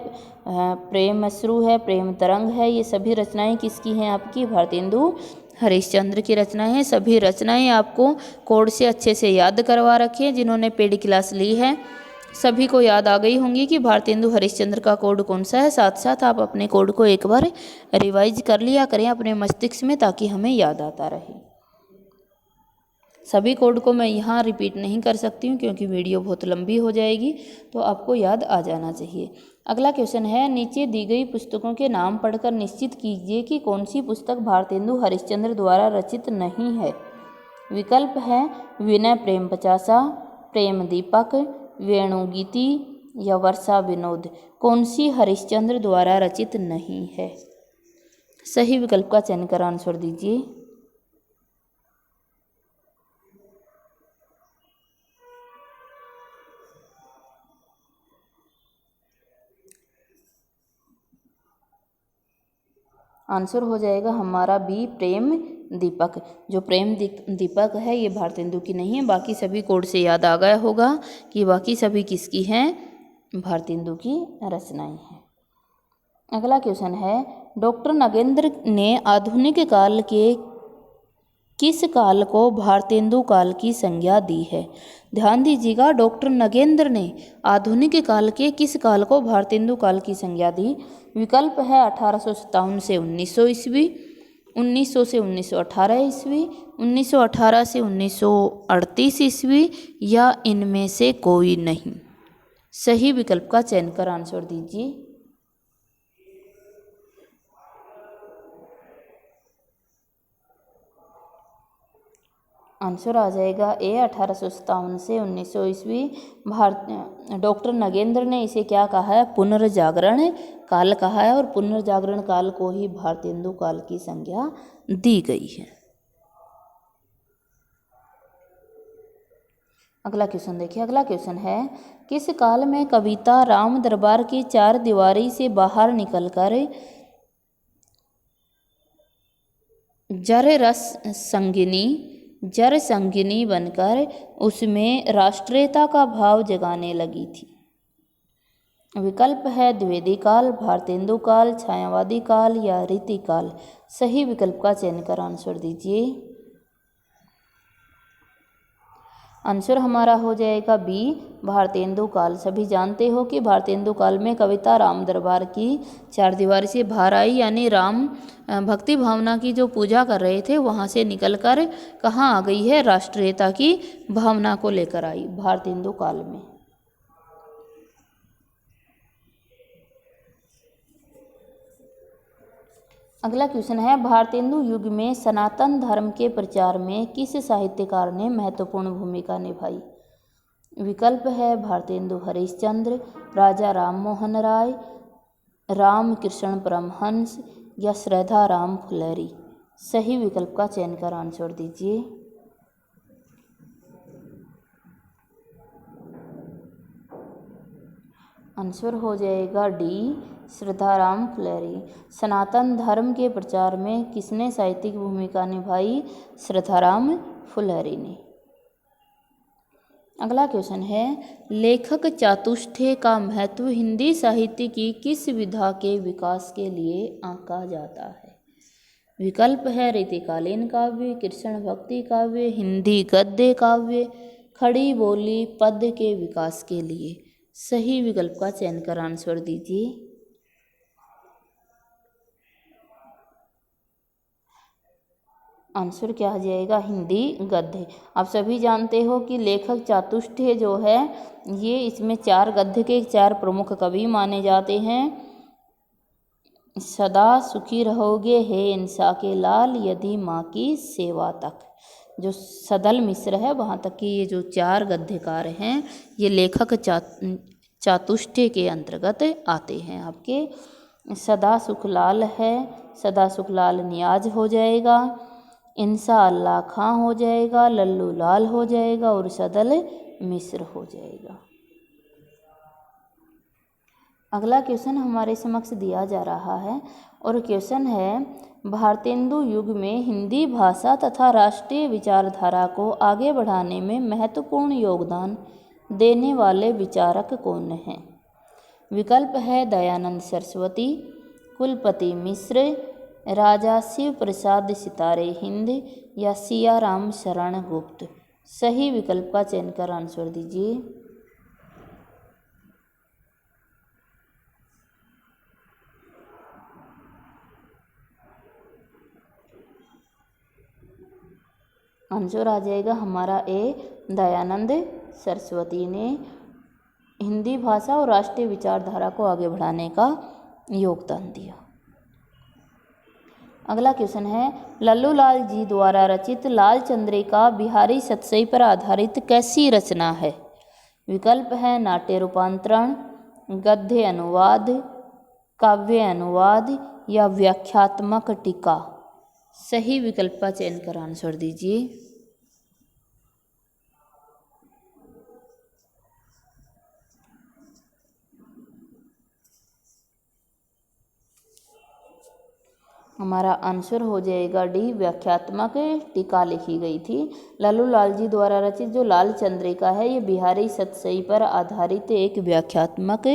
प्रेम अश्रु है, प्रेम तरंग है। ये सभी रचनाएं किसकी हैं? आपकी भारतेंदु हरिश्चंद्र की रचनाएं हैं। सभी रचनाएं आपको कोड से अच्छे से याद करवा रखी है। जिन्होंने पेड क्लास ली है सभी को याद आ गई होंगी कि भारतेंदु हरिश्चंद्र का कोड कौन सा है। साथ साथ आप अपने कोड को एक बार रिवाइज कर लिया करें अपने मस्तिष्क में, ताकि हमें याद आता रहे। सभी कोड को मैं यहाँ रिपीट नहीं कर सकती हूँ क्योंकि वीडियो बहुत लंबी हो जाएगी, तो आपको याद आ जाना चाहिए। अगला क्वेश्चन है, नीचे दी गई पुस्तकों के नाम पढ़कर निश्चित कीजिए कि कौन सी पुस्तक भारतेंदु हरिश्चंद्र द्वारा रचित नहीं है। विकल्प है विनय प्रेम पचासा, प्रेम दीपक, वेणुगीति या वर्षा विनोद। कौन सी हरिश्चंद्र द्वारा रचित नहीं है? सही विकल्प का चयन कर आंसर दीजिए। आंसर हो जाएगा हमारा बी, प्रेम दीपक। जो प्रेम दीपक है ये भारतेंदु की नहीं है। बाकी सभी कोड से याद आ गया होगा कि बाकी सभी किसकी हैं? भारतेंदु की रचनाएं हैं। अगला क्वेश्चन है, डॉक्टर नगेंद्र ने आधुनिक काल के किस काल को भारतेंदु काल की संज्ञा दी है? ध्यान दीजिएगा, डॉक्टर नगेंद्र ने आधुनिक काल के किस काल को भारतेंदु काल की संज्ञा दी? विकल्प है 1857 से 1900 ईस्वी, 1900 से 1918 ईस्वी, 1918 से 1938 ईस्वी या इनमें से कोई नहीं। सही विकल्प का चयन कर आंसर दीजिए। आंसर आ जाएगा ए, 1857 से 1900 ईस्वी। डॉक्टर नगेंद्र ने इसे क्या कहा है? पुनर्जागरण काल कहा है, और पुनर्जागरण काल को ही भारतेंदु काल की संज्ञा दी गई है। अगला क्वेश्चन देखिए। अगला क्वेश्चन है, किस काल में कविता राम दरबार की चार दीवारी से बाहर निकलकर जर संगिनी बनकर उसमें राष्ट्रीयता का भाव जगाने लगी थी? विकल्प है द्विवेदी काल, भारतेंदु काल, छायावादी काल या रीति काल। सही विकल्प का चयन कर आंसर दीजिए। आंसर हमारा हो जाएगा बी, भारतेंदु काल। सभी जानते हो कि भारतेंदु काल में कविता राम दरबार की चार दीवारी से बाहर आई, यानी राम भक्ति भावना की जो पूजा कर रहे थे वहाँ से निकलकर कहाँ आ गई है? राष्ट्रीयता की भावना को लेकर आई भारतेंदु काल में। अगला क्वेश्चन है, भारतेंदु युग में सनातन धर्म के प्रचार में किस साहित्यकार ने महत्वपूर्ण भूमिका निभाई? विकल्प है भारतेंदु हरिश्चंद्र, राजा राम मोहन राय, रामकृष्ण परमहंस या श्रद्धा राम फुलेरी। सही विकल्प का चयन कर आंसर दीजिए। आंसर हो जाएगा डी, श्रद्धाराम फुलेरी। सनातन धर्म के प्रचार में किसने साहित्यिक भूमिका निभाई? श्रद्धाराम फुलेरी ने। अगला क्वेश्चन है, लेखक चातुष्टय का महत्व हिंदी साहित्य की किस विधा के विकास के लिए आंका जाता है? विकल्प है रीतिकालीन काव्य, कृष्ण भक्ति काव्य, हिंदी गद्य काव्य, खड़ी बोली पद के विकास के लिए। सही विकल्प का चयन कर आंसर दीजिए। आंसर क्या आ जाएगा? हिंदी गद्य। आप सभी जानते हो कि लेखक चातुष्टय जो है ये इसमें 4 गद्य के 4 प्रमुख कवि माने जाते हैं। सदा सुखी रहोगे हे इंसा के लाल, यदि माँ की सेवा तक, जो सदल मिश्र है वहाँ तक की ये जो 4 गद्यकार हैं ये लेखक चातुष्टय के अंतर्गत आते हैं। आपके सदा सुखलाल है, सदा सुखलाल नियाज हो जाएगा, इंसा अल्लाह खां हो जाएगा, लल्लू लाल हो जाएगा और सदल मिश्र हो जाएगा। अगला क्वेश्चन हमारे समक्ष दिया जा रहा है और क्वेश्चन है, भारतेंदु युग में हिंदी भाषा तथा राष्ट्रीय विचारधारा को आगे बढ़ाने में महत्वपूर्ण योगदान देने वाले विचारक कौन हैं? विकल्प है दयानंद सरस्वती, कुलपति मिश्र, राजा शिव प्रसाद सितारे हिंद या सियाराम शरण गुप्त। सही विकल्प का चयन कर आंसर दीजिए। आंसर आ जाएगा हमारा ए, दयानंद सरस्वती ने हिंदी भाषा और राष्ट्रीय विचारधारा को आगे बढ़ाने का योगदान दिया। अगला क्वेश्चन है, लल्लू लाल जी द्वारा रचित लाल चंद्रिका बिहारी सतसई पर आधारित कैसी रचना है? विकल्प है नाट्य रूपांतरण, गद्य अनुवाद, काव्य अनुवाद या व्याख्यात्मक टीका। सही विकल्प का चयन कर आंसर दीजिए। हमारा आंसर हो जाएगा डी, व्याख्यात्मक टीका लिखी गई थी। लल्लू लाल जी द्वारा रचित जो लाल चंद्रिका है ये बिहारी सतसई पर आधारित एक व्याख्यात्मक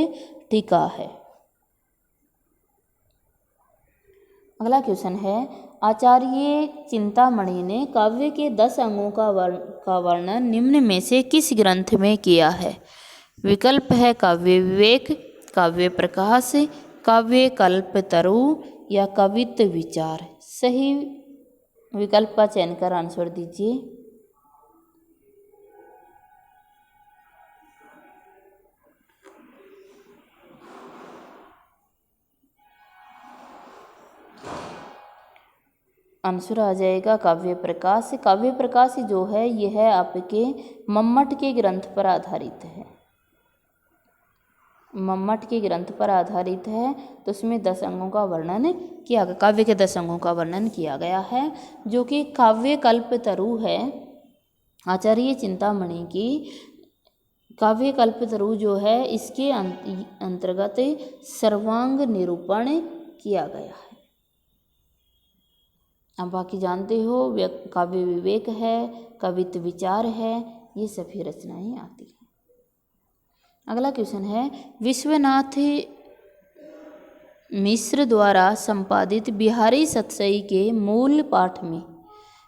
टीका है। अगला क्वेश्चन है, आचार्य चिंतामणि ने काव्य के 10 अंगों का वर्णन निम्न में से किस ग्रंथ में किया है? विकल्प है काव्य विवेक, काव्य प्रकाश, काव्य कल्पतरु या कवित्व विचार। सही विकल्प का चयन कर आंसर दीजिए। आंसर आ जाएगा काव्य प्रकाश। काव्य प्रकाश जो है यह आपके मम्मट के ग्रंथ पर आधारित है। मम्मट के ग्रंथ पर आधारित है तो उसमें 10 अंगों का वर्णन किया गया, काव्य के 10 अंगों का वर्णन किया गया है जो कि काव्य कल्पतरु है। आचार्य चिंतामणि की काव्य कल्पतरु जो है इसके अंतर्गत सर्वांग निरूपण किया गया है। अब बाकी जानते हो काव्य विवेक है, कवित्व विचार है, ये सभी रचनाएं आती हैं। अगला क्वेश्चन है, विश्वनाथ मिश्र द्वारा संपादित बिहारी सतसई के मूल पाठ में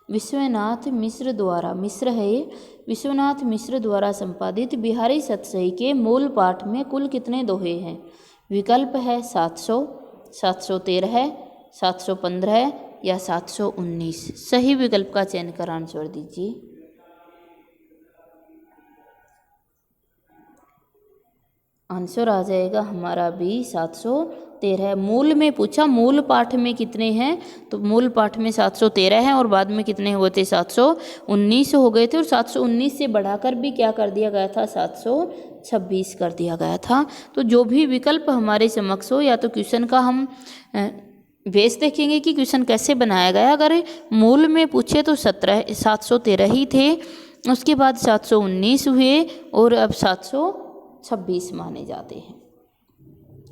विश्वनाथ मिश्र द्वारा, मिश्र है, विश्वनाथ मिश्र द्वारा संपादित बिहारी सतसई के मूल पाठ में कुल कितने दोहे हैं? विकल्प है 700, 713, 715 या 719। सही विकल्प का चयन कर आंसर दीजिए। आंसर आ जाएगा हमारा बी, 713। मूल में पूछा मूल पाठ में कितने हैं, तो मूल पाठ में 713 हैं और बाद में कितने हुए थे? 719 हो गए थे और 719 से बढ़ाकर भी क्या कर दिया गया था? 726 कर दिया गया था। तो जो भी विकल्प हमारे समक्ष हो, या तो क्वेश्चन का हम बेस देखेंगे कि क्वेश्चन कैसे बनाया गया। अगर मूल में पूछे तो 713 ही थे, उसके बाद 719 हुए और अब 726 माने जाते हैं।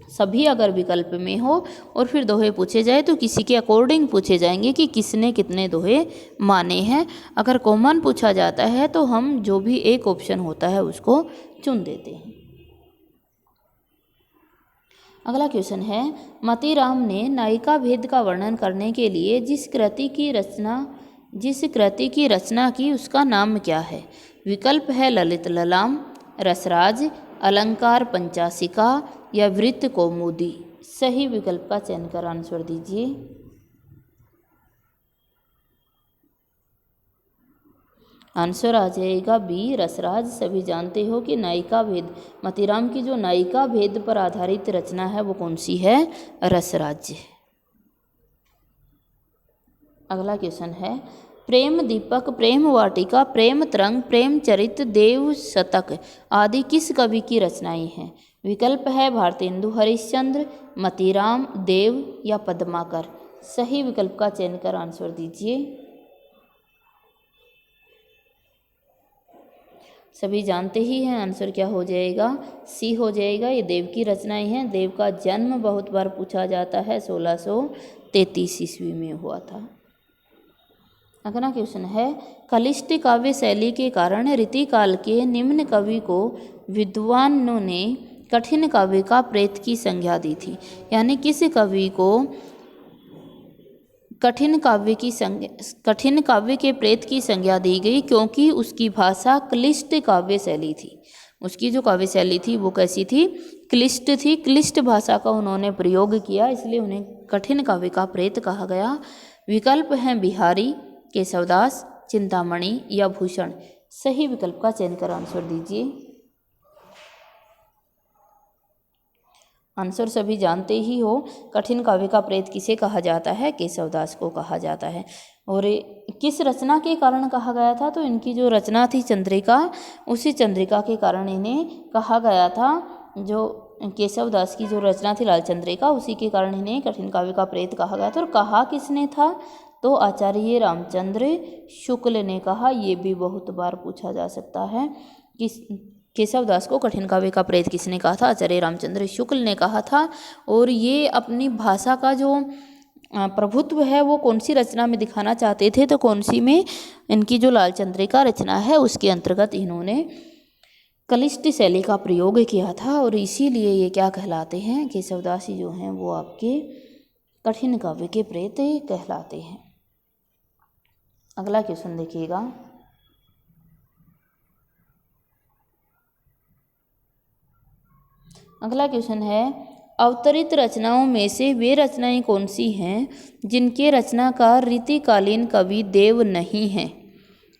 सभी अगर विकल्प में हो और फिर दोहे पूछे जाए तो किसी के अकॉर्डिंग पूछे जाएंगे कि किसने कितने दोहे माने हैं। अगर कॉमन पूछा जाता है तो हम जो भी एक ऑप्शन होता है उसको चुन देते हैं। अगला क्वेश्चन है, मतीराम ने नायिका भेद का वर्णन करने के लिए जिस कृति की रचना की उसका नाम क्या है? विकल्प है ललित ललाम, रसराज, अलंकार पंचासिका या वृत्त कौमुदी। सही विकल्प का चयन कर आंसर दीजिए। आंसर आ जाएगा बी, रसराज। सभी जानते हो कि नायिका भेद, मतीराम की जो नायिका भेद पर आधारित रचना है वो कौन सी है? रसराज। अगला क्वेश्चन है, प्रेम दीपक, प्रेम वाटिका, प्रेम तरंग, प्रेम चरित, देव शतक आदि किस कवि की रचनाएं हैं? विकल्प है भारतेंदु हरिश्चंद्र, मतीराम, देव या पद्माकर। सही विकल्प का चयन कर आंसर दीजिए। सभी जानते ही हैं, आंसर क्या हो जाएगा? सी हो जाएगा। ये देव की रचनाएं हैं। देव का जन्म बहुत बार पूछा जाता है, 1633 ईस्वी में हुआ था। अगला क्वेश्चन है, कलिष्ट काव्य शैली के कारण रीतिकाल के निम्न कवि को विद्वानों ने कठिन काव्य का प्रेत की संज्ञा दी थी। यानी किस कवि को कठिन काव्य के प्रेत की संज्ञा दी गई? क्योंकि उसकी भाषा क्लिष्ट काव्य शैली थी। उसकी जो काव्य शैली थी वो कैसी थी? क्लिष्ट थी। क्लिष्ट भाषा का उन्होंने प्रयोग किया, इसलिए उन्हें कठिन काव्य का प्रेत कहा गया। विकल्प हैं बिहारी, केशवदास, चिंतामणि या भूषण। सही विकल्प का चयन कर आंसर दीजिए। आंसर सभी जानते ही हो, कठिन काव्य का प्रेत किसे कहा जाता है? केशवदास को कहा जाता है। और किस रचना के कारण कहा गया था? तो इनकी जो रचना थी चंद्रिका, उसी चंद्रिका के कारण इन्हें कहा गया था। जो केशवदास की जो रचना थी लाल चंद्रिका, उसी के कारण इन्हें कठिन काव्य का प्रेत कहा गया था। और कहा किसने था? तो आचार्य रामचंद्र शुक्ल ने कहा। ये भी बहुत बार पूछा जा सकता है कि केशवदास को कठिन काव्य का प्रेत किसने कहा था? आचार्य रामचंद्र शुक्ल ने कहा था। और ये अपनी भाषा का जो प्रभुत्व है वो कौन सी रचना में दिखाना चाहते थे? तो कौन सी में? इनकी जो लाल चंद्रिका रचना है उसके अंतर्गत इन्होंने कलिष्ट शैली का प्रयोग किया था। और इसीलिए ये क्या कहलाते हैं? केशवदास जी जो हैं वो आपके कठिन काव्य के प्रेत कहलाते हैं। अगला क्वेश्चन देखिएगा, अगला क्वेश्चन है, अवतरित रचनाओं में से वे रचनाएं कौन सी हैं जिनके रचनाकार रीतिकालीन कवि देव नहीं हैं?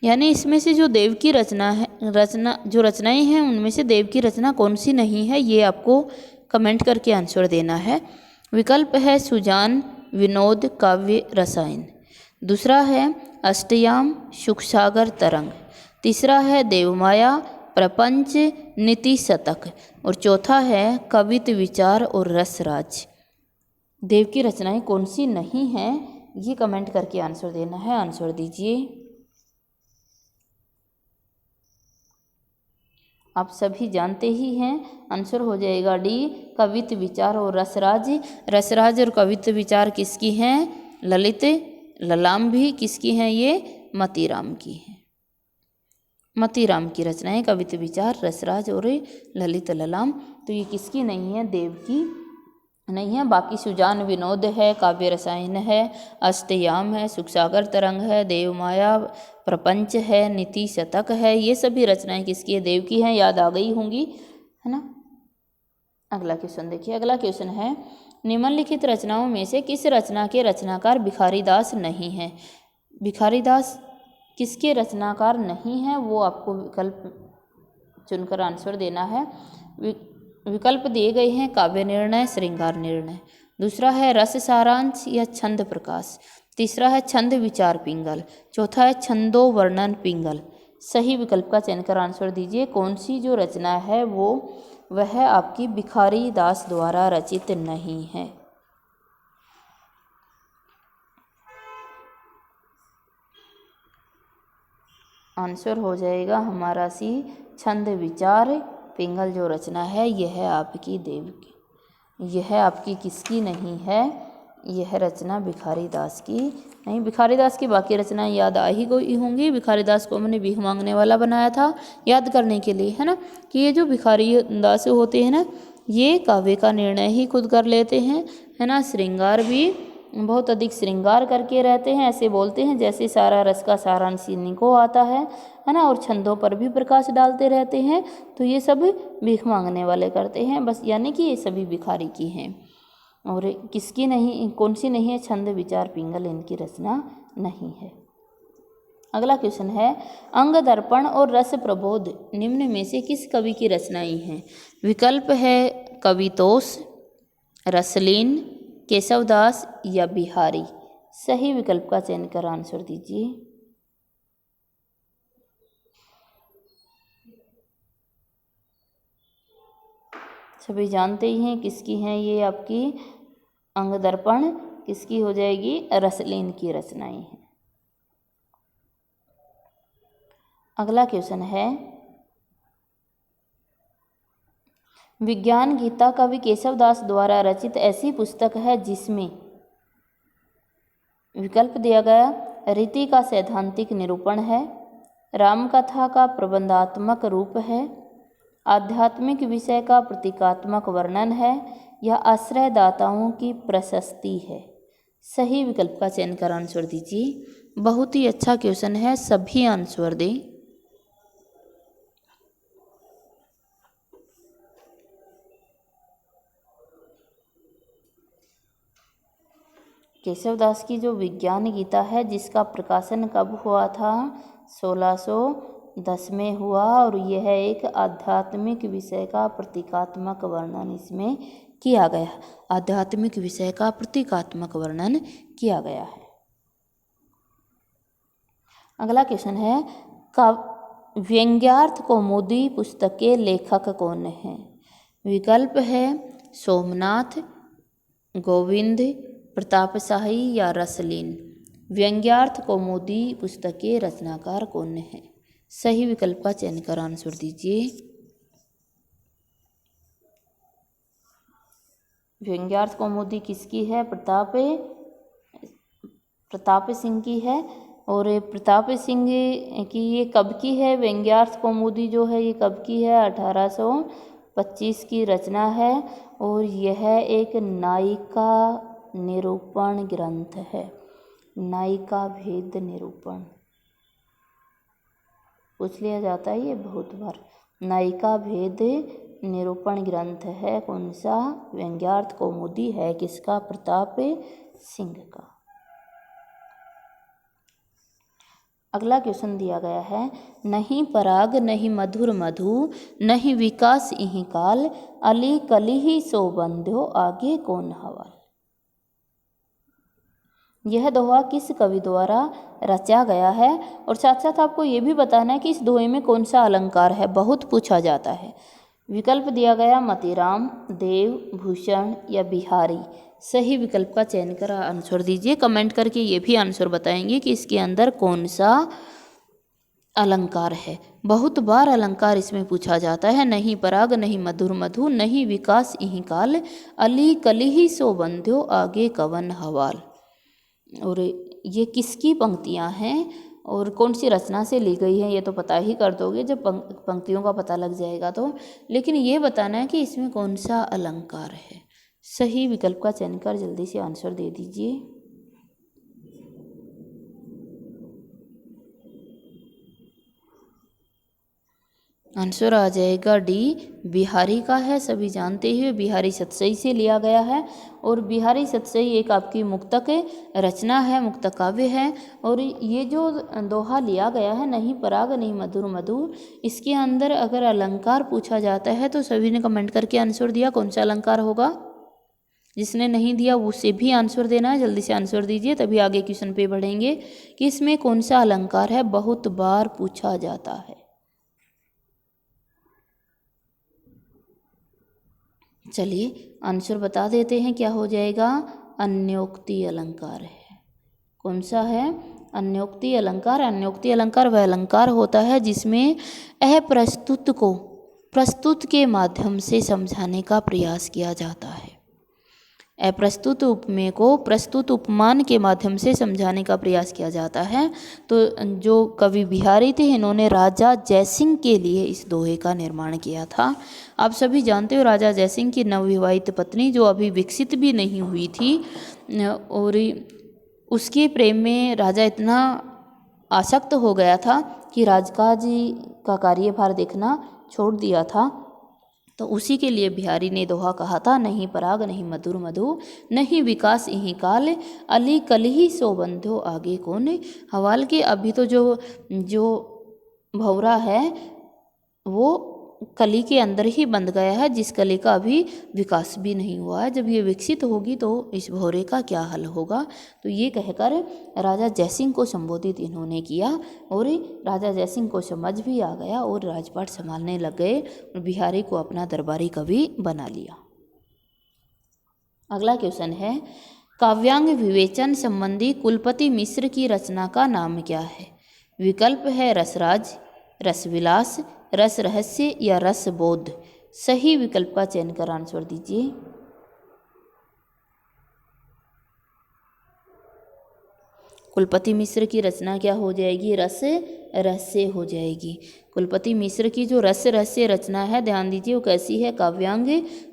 यानी इसमें से जो देव की जो रचनाएं हैं उनमें से देव की रचना कौन सी नहीं है, ये आपको कमेंट करके आंसर देना है। विकल्प है सुजान, विनोद, काव्य, रसायन। दूसरा है अष्टयाम, सुखसागर, तरंग। तीसरा है देवमाया, प्रपंच, नीति शतक। और चौथा है कवित, विचार और रसराज। देव की रचनाएं कौन सी नहीं हैं, ये कमेंट करके आंसर देना है। आंसर दीजिए। आप सभी जानते ही हैं, आंसर हो जाएगा डी, कवित, विचार और रसराज। रसराज और कवित विचार किसकी हैं? ललित ललाम भी किसकी हैं? ये मतीराम की हैं। मतीराम की रचनाएं कवित, विचार, रसराज और ललित ललाम। तो ये किसकी नहीं है? देव की नहीं है। बाकी सुजान, विनोद है, काव्य रसायन है, अष्टयाम है, सुखसागर, तरंग है, देवमाया, प्रपंच है, नीति शतक है। ये सभी रचनाएं किसकी है? देव की हैं। याद आ गई होंगी, है ना। अगला क्वेश्चन देखिए। अगला क्वेश्चन है, निम्नलिखित रचनाओं में से किस रचना के रचनाकार भिखारी दास नहीं है? भिखारी दास किसके रचनाकार नहीं है, वो आपको विकल्प चुनकर आंसर देना है। विकल्प दिए गए हैं काव्य निर्णय, श्रृंगार निर्णय। दूसरा है रस सारांश या छंद प्रकाश। तीसरा है छंद विचार पिंगल। चौथा है छंदो वर्णन पिंगल। सही विकल्प का चयन कर आंसर दीजिए। कौन सी जो रचना है वो वह आपकी भिखारी दास द्वारा रचित नहीं है। आंसर हो जाएगा हमारा सी, छंद विचार पिंगल जो रचना है यह है आपकी देव की। यह आपकी किसकी नहीं है? यह रचना भिखारी दास की नहीं। भिखारी दास की बाकी रचनाएं याद आ ही गई होंगी। भिखारी दास को हमने भीख मांगने वाला बनाया था याद करने के लिए, है ना, कि ये जो भिखारी दास होते हैं ना, ये काव्य का निर्णय ही खुद कर लेते हैं, है ना। श्रृंगार भी बहुत अधिक श्रृंगार करके रहते हैं, ऐसे बोलते हैं जैसे सारा रस का सारांश इन्हीं को आता है ना। और छंदों पर भी प्रकाश डालते रहते हैं। तो ये सब भीख मांगने वाले करते हैं बस, यानी कि ये सभी भिखारी की हैं। और किसकी नहीं, कौन सी नहीं है? छंद विचार पिंगल इनकी रचना नहीं है। अगला क्वेश्चन है, अंग दर्पण और रस प्रबोध निम्न में से किस कवि की रचनाएं हैं? विकल्प है कवितोष, रसलीन, केशवदास या बिहारी। सही विकल्प का चयन कर आंसर दीजिए। सभी जानते ही हैं किसकी हैं ये आपकी अंग दर्पण, किसकी हो जाएगी? रसलीन की रचनाएं हैं। अगला क्वेश्चन है, विज्ञान गीता कवि केशवदास द्वारा रचित ऐसी पुस्तक है जिसमें विकल्प दिया गया रीति का सैद्धांतिक निरूपण है, रामकथा का प्रबंधात्मक रूप है, आध्यात्मिक विषय का प्रतीकात्मक वर्णन है या आश्रयदाताओं की प्रशस्ति है। सही विकल्प का चयन कर आंसर दीजिए। बहुत ही अच्छा क्वेश्चन है, सभी आंसर दें। केशवदास की जो विज्ञान गीता है जिसका प्रकाशन कब हुआ था? 1610 में हुआ। और यह एक आध्यात्मिक विषय का प्रतीकात्मक वर्णन इसमें किया गया। आध्यात्मिक विषय का प्रतीकात्मक वर्णन किया गया है। अगला क्वेश्चन है, व्यंग्यार्थ कौमुदी पुस्तक के लेखक कौन हैं? विकल्प है सोमनाथ, गोविंद, प्रतापशाही या रसलीन। व्यंग्यार्थ कौमुदी पुस्तक के रचनाकार कौन है? सही विकल्प का चयन कर आंसर दीजिए। व्यंग्यार्थ कौमुदी किसकी है? प्रताप सिंह की है। और प्रताप सिंह की ये कब की है? व्यंग्यार्थ कौमुदी जो है ये कब की है? 1825 की रचना है। और यह एक नायिका निरूपण ग्रंथ है। नायिका भेद निरूपण पूछ लिया जाता है ये बहुत बार। नायिका भेद निरूपण ग्रंथ है कौन सा? व्यंग्यार्थ कौमुदी है किसका? प्रताप सिंह का। अगला क्वेश्चन दिया गया है, नहीं पराग नहीं मधुर मधु नहीं विकास इहीं काल अली कली ही सो बंध्यो आगे कौन हवाल। यह दोहा किस कवि द्वारा रचा गया है? और साथ साथ आपको ये भी बताना है कि इस दोहे में कौन सा अलंकार है, बहुत पूछा जाता है। विकल्प दिया गया मतीराम, देव, भूषण या बिहारी। सही विकल्प का चयन कर आंसर दीजिए। कमेंट करके ये भी आंसर बताएंगे कि इसके अंदर कौन सा अलंकार है। बहुत बार अलंकार इसमें पूछा जाता है। नहीं पराग नहीं मधुर मधु नहीं विकास इहीं काल अली कली ही सो बंध्यो आगे कवन हवाल। और ये किसकी पंक्तियाँ हैं और कौन सी रचना से ली गई है ये तो पता ही कर दोगे जब पंक्तियों का पता लग जाएगा तो। लेकिन ये बताना है कि इसमें कौन सा अलंकार है। सही विकल्प का चयन कर जल्दी से आंसर दे दीजिए। आंसर आ जाएगा डी, बिहारी का है। सभी जानते ही बिहारी सतसई से लिया गया है। और बिहारी सतसई एक आपकी मुक्तक रचना है, मुक्तक काव्य है। और ये जो दोहा लिया गया है, नहीं पराग नहीं मधुर मधु, इसके अंदर अगर अलंकार पूछा जाता है तो सभी ने कमेंट करके आंसर दिया। कौन सा अलंकार होगा? जिसने नहीं दिया उसे भी आंसर देना है। जल्दी से आंसर दीजिए तभी आगे क्वेश्चन पे बढ़ेंगे कि इसमें कौन सा अलंकार है, बहुत बार पूछा जाता है। चलिए आंसर बता देते हैं क्या हो जाएगा। अन्योक्ति अलंकार है। कौन सा है? अन्योक्ति अलंकार। अन्योक्ति अलंकार वह अलंकार होता है जिसमें अप्रस्तुत को प्रस्तुत के माध्यम से समझाने का प्रयास किया जाता है। अप्रस्तुत उपमेय को प्रस्तुत उपमान के माध्यम से समझाने का प्रयास किया जाता है। तो जो कवि बिहारी थे इन्होंने राजा जयसिंह के लिए इस दोहे का निर्माण किया था। आप सभी जानते हो राजा जयसिंह की नवविवाहित पत्नी जो अभी विकसित भी नहीं हुई थी और उसके प्रेम में राजा इतना आसक्त हो गया था कि राजकाज का कार्यभार देखना छोड़ दिया था। तो उसी के लिए बिहारी ने दोहा कहा था, नहीं पराग नहीं मधुर मधु नहीं विकास इहीं काल अली कलही सो बंधो आगे कौन। हवाल के अभी तो जो भौरा है वो कली के अंदर ही बंध गया है, जिस कली का अभी विकास भी नहीं हुआ है। जब ये विकसित होगी तो इस भौरे का क्या हल होगा। तो ये कहकर राजा जयसिंह को संबोधित इन्होंने किया और राजा जयसिंह को समझ भी आ गया और राजपाट संभालने लग गए और बिहारी को अपना दरबारी कवि बना लिया। अगला क्वेश्चन है, काव्यांग विवेचन संबंधी कुलपति मिश्र की रचना का नाम क्या है। विकल्प है रसराज, रसविलास, रस रहस्य या रस बोध। सही विकल्प का चयन कर आंसर दीजिए। कुलपति मिश्र की रचना क्या हो जाएगी, रस रहस्य हो जाएगी। कुलपति मिश्र की जो रस रहस्य रचना है ध्यान दीजिए वो कैसी है, काव्यांग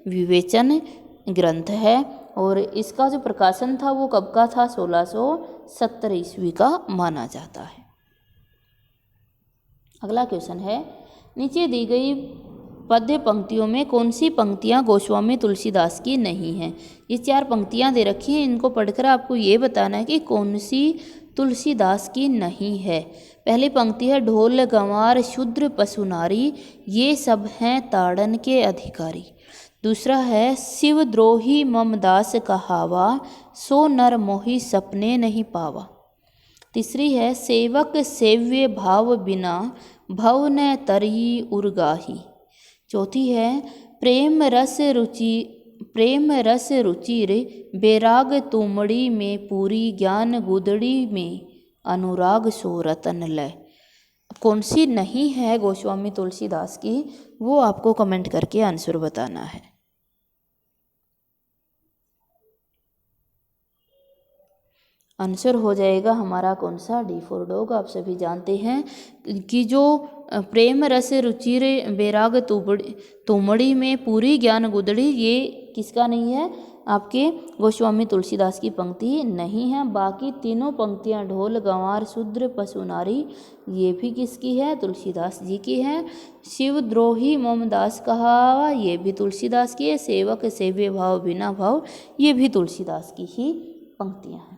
विवेचन ग्रंथ है और इसका जो प्रकाशन था वो कब का था, 1670 ईस्वी का माना जाता है। अगला क्वेश्चन है, नीचे दी गई पद्य पंक्तियों में कौन सी पंक्तियाँ गोस्वामी तुलसीदास की नहीं हैं। ये 4 पंक्तियाँ दे रखी हैं, इनको पढ़कर आपको ये बताना है कि कौन सी तुलसीदास की नहीं है। पहली पंक्ति है, ढोल गंवार शूद्र पशु नारी ये सब हैं ताड़न के अधिकारी। दूसरा है, शिवद्रोही ममदास कहावा सो नर मोही सपने नहीं पावा। तीसरी है, सेवक सेव्य भाव बिना भव न तरही उर्गाही। चौथी है, प्रेम रस रुचिर बैराग तुमड़ी में पूरी ज्ञान गुदड़ी में अनुराग सो रतन लय। कौन सी नहीं है गोस्वामी तुलसीदास की वो आपको कमेंट करके आंसर बताना है। आंसर हो जाएगा हमारा कौन सा, डी फॉर डॉग। आप सभी जानते हैं कि जो प्रेम रस रुचिर बैराग तुमड़ी में पूरी ज्ञान गुदड़ी ये किसका नहीं है, आपके गोस्वामी तुलसीदास की पंक्ति नहीं है। बाकी तीनों पंक्तियां ढोल गंवार शूद्र पशु नारी ये भी किसकी है, तुलसीदास जी की है। शिवद्रोही ममदास कहावा ये भी तुलसीदास की है। सेवक सेव्य भाव बिना भाव ये भी तुलसीदास की ही पंक्तियां हैं।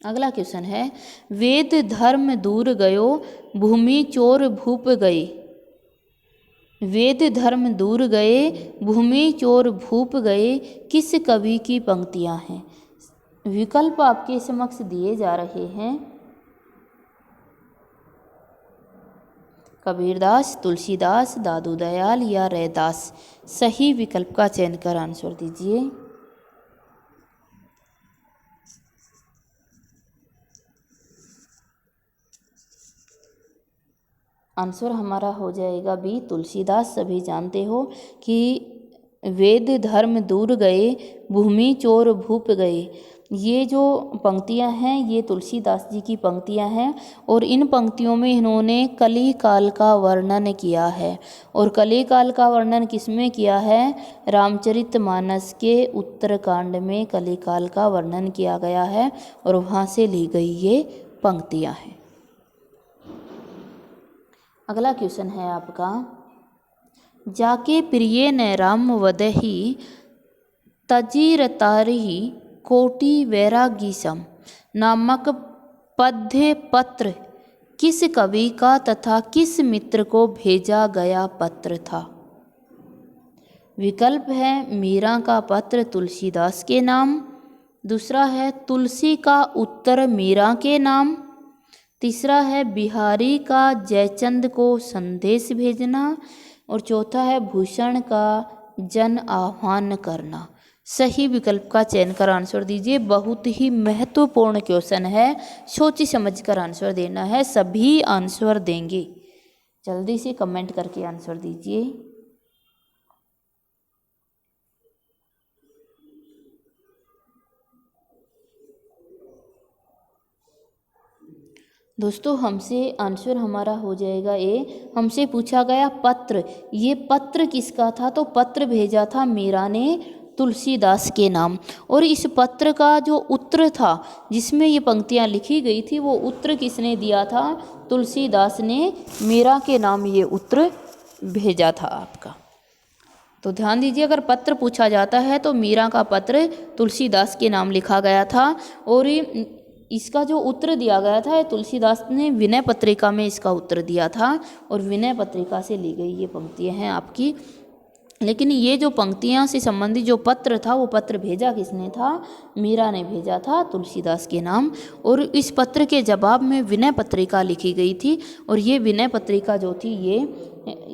अगला क्वेश्चन है, वेद धर्म दूर गयो भूमि चोर भूप गए। वेद धर्म दूर गए भूमि चोर भूप गए किस कवि की पंक्तियां हैं। विकल्प आपके समक्ष दिए जा रहे हैं, कबीरदास, तुलसीदास, दादू दयाल या रैदास। सही विकल्प का चयन कर आंसर दीजिए। आंसर हमारा हो जाएगा बी, तुलसीदास। सभी जानते हो कि वेद धर्म दूर गए भूमि चोर भूप गए ये जो पंक्तियां हैं ये तुलसीदास जी की पंक्तियां हैं और इन पंक्तियों में इन्होंने कली काल का वर्णन किया है। और कली काल का वर्णन किसमें किया है, रामचरितमानस के उत्तरकांड में कली काल का वर्णन किया गया है और वहाँ से ली गई ये पंक्तियां हैं। अगला क्वेश्चन है आपका, जाके प्रिय न राम वदही तजीर तारही कोटि वैरागी सम नामक पद्य पत्र किस कवि का तथा किस मित्र को भेजा गया पत्र था। विकल्प है, मीरा का पत्र तुलसीदास के नाम। दूसरा है, तुलसी का उत्तर मीरा के नाम। तीसरा है, बिहारी का जयचंद को संदेश भेजना। और चौथा है, भूषण का जन आह्वान करना। सही विकल्प का चयन कर आंसर दीजिए। बहुत ही महत्वपूर्ण क्वेश्चन है, सोच समझ कर आंसर देना है। सभी आंसर देंगे, जल्दी से कमेंट करके आंसर दीजिए। दोस्तों हमसे आंसर हमारा हो जाएगा ए। हमसे पूछा गया पत्र, ये पत्र किसका था? तो पत्र भेजा था मीरा ने तुलसीदास के नाम। और इस पत्र का जो उत्तर था जिसमें ये पंक्तियाँ लिखी गई थी, वो उत्तर किसने दिया था? तुलसीदास ने मीरा के नाम ये उत्तर भेजा था आपका। तो ध्यान दीजिए, अगर पत्र पूछा जाता है तो मीरा का पत्र तुलसीदास के नाम लिखा गया था। और इसका जो उत्तर दिया गया था तुलसीदास ने विनय पत्रिका में इसका उत्तर दिया था, और विनय पत्रिका से ली गई ये पंक्तियाँ हैं आपकी। लेकिन ये जो पंक्तियाँ से संबंधित जो पत्र था, वो पत्र भेजा किसने था? मीरा ने भेजा था तुलसीदास के नाम। और इस पत्र के जवाब में विनय पत्रिका लिखी गई थी। और ये विनय पत्रिका जो थी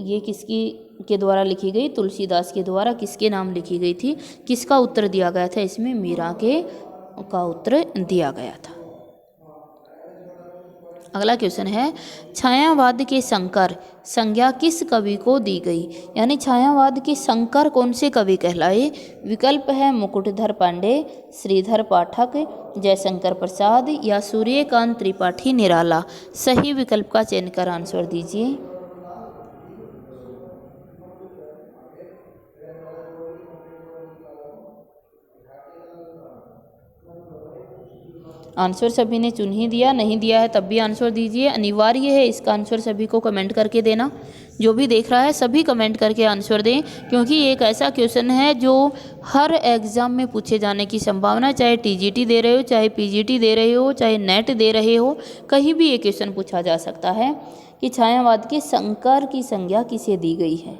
ये किसकी के द्वारा लिखी गई? तुलसीदास के द्वारा। किसके नाम लिखी गई थी? किसका उत्तर दिया गया था इसमें? मीरा का उत्तर दिया गया था। अगला क्वेश्चन है, छायावाद के संकर संज्ञा किस कवि को दी गई? यानी छायावाद के संकर कौन से कवि कहलाए? विकल्प है मुकुटधर पांडे, श्रीधर पाठक, जयशंकर प्रसाद या सूर्यकांत त्रिपाठी निराला। सही विकल्प का चयन कर आंसर दीजिए। आंसर सभी ने चुन ही दिया, नहीं दिया है तब भी आंसर दीजिए, अनिवार्य है इसका आंसर सभी को कमेंट करके देना। जो भी देख रहा है सभी कमेंट करके आंसर दें, क्योंकि ये एक ऐसा क्वेश्चन है जो हर एग्ज़ाम में पूछे जाने की संभावना, चाहे टीजीटी दे रहे हो, चाहे पीजीटी दे रहे हो, चाहे नेट दे रहे हो, कहीं भी ये क्वेश्चन पूछा जा सकता है कि छायावाद के संकर की संज्ञा किसे दी गई है।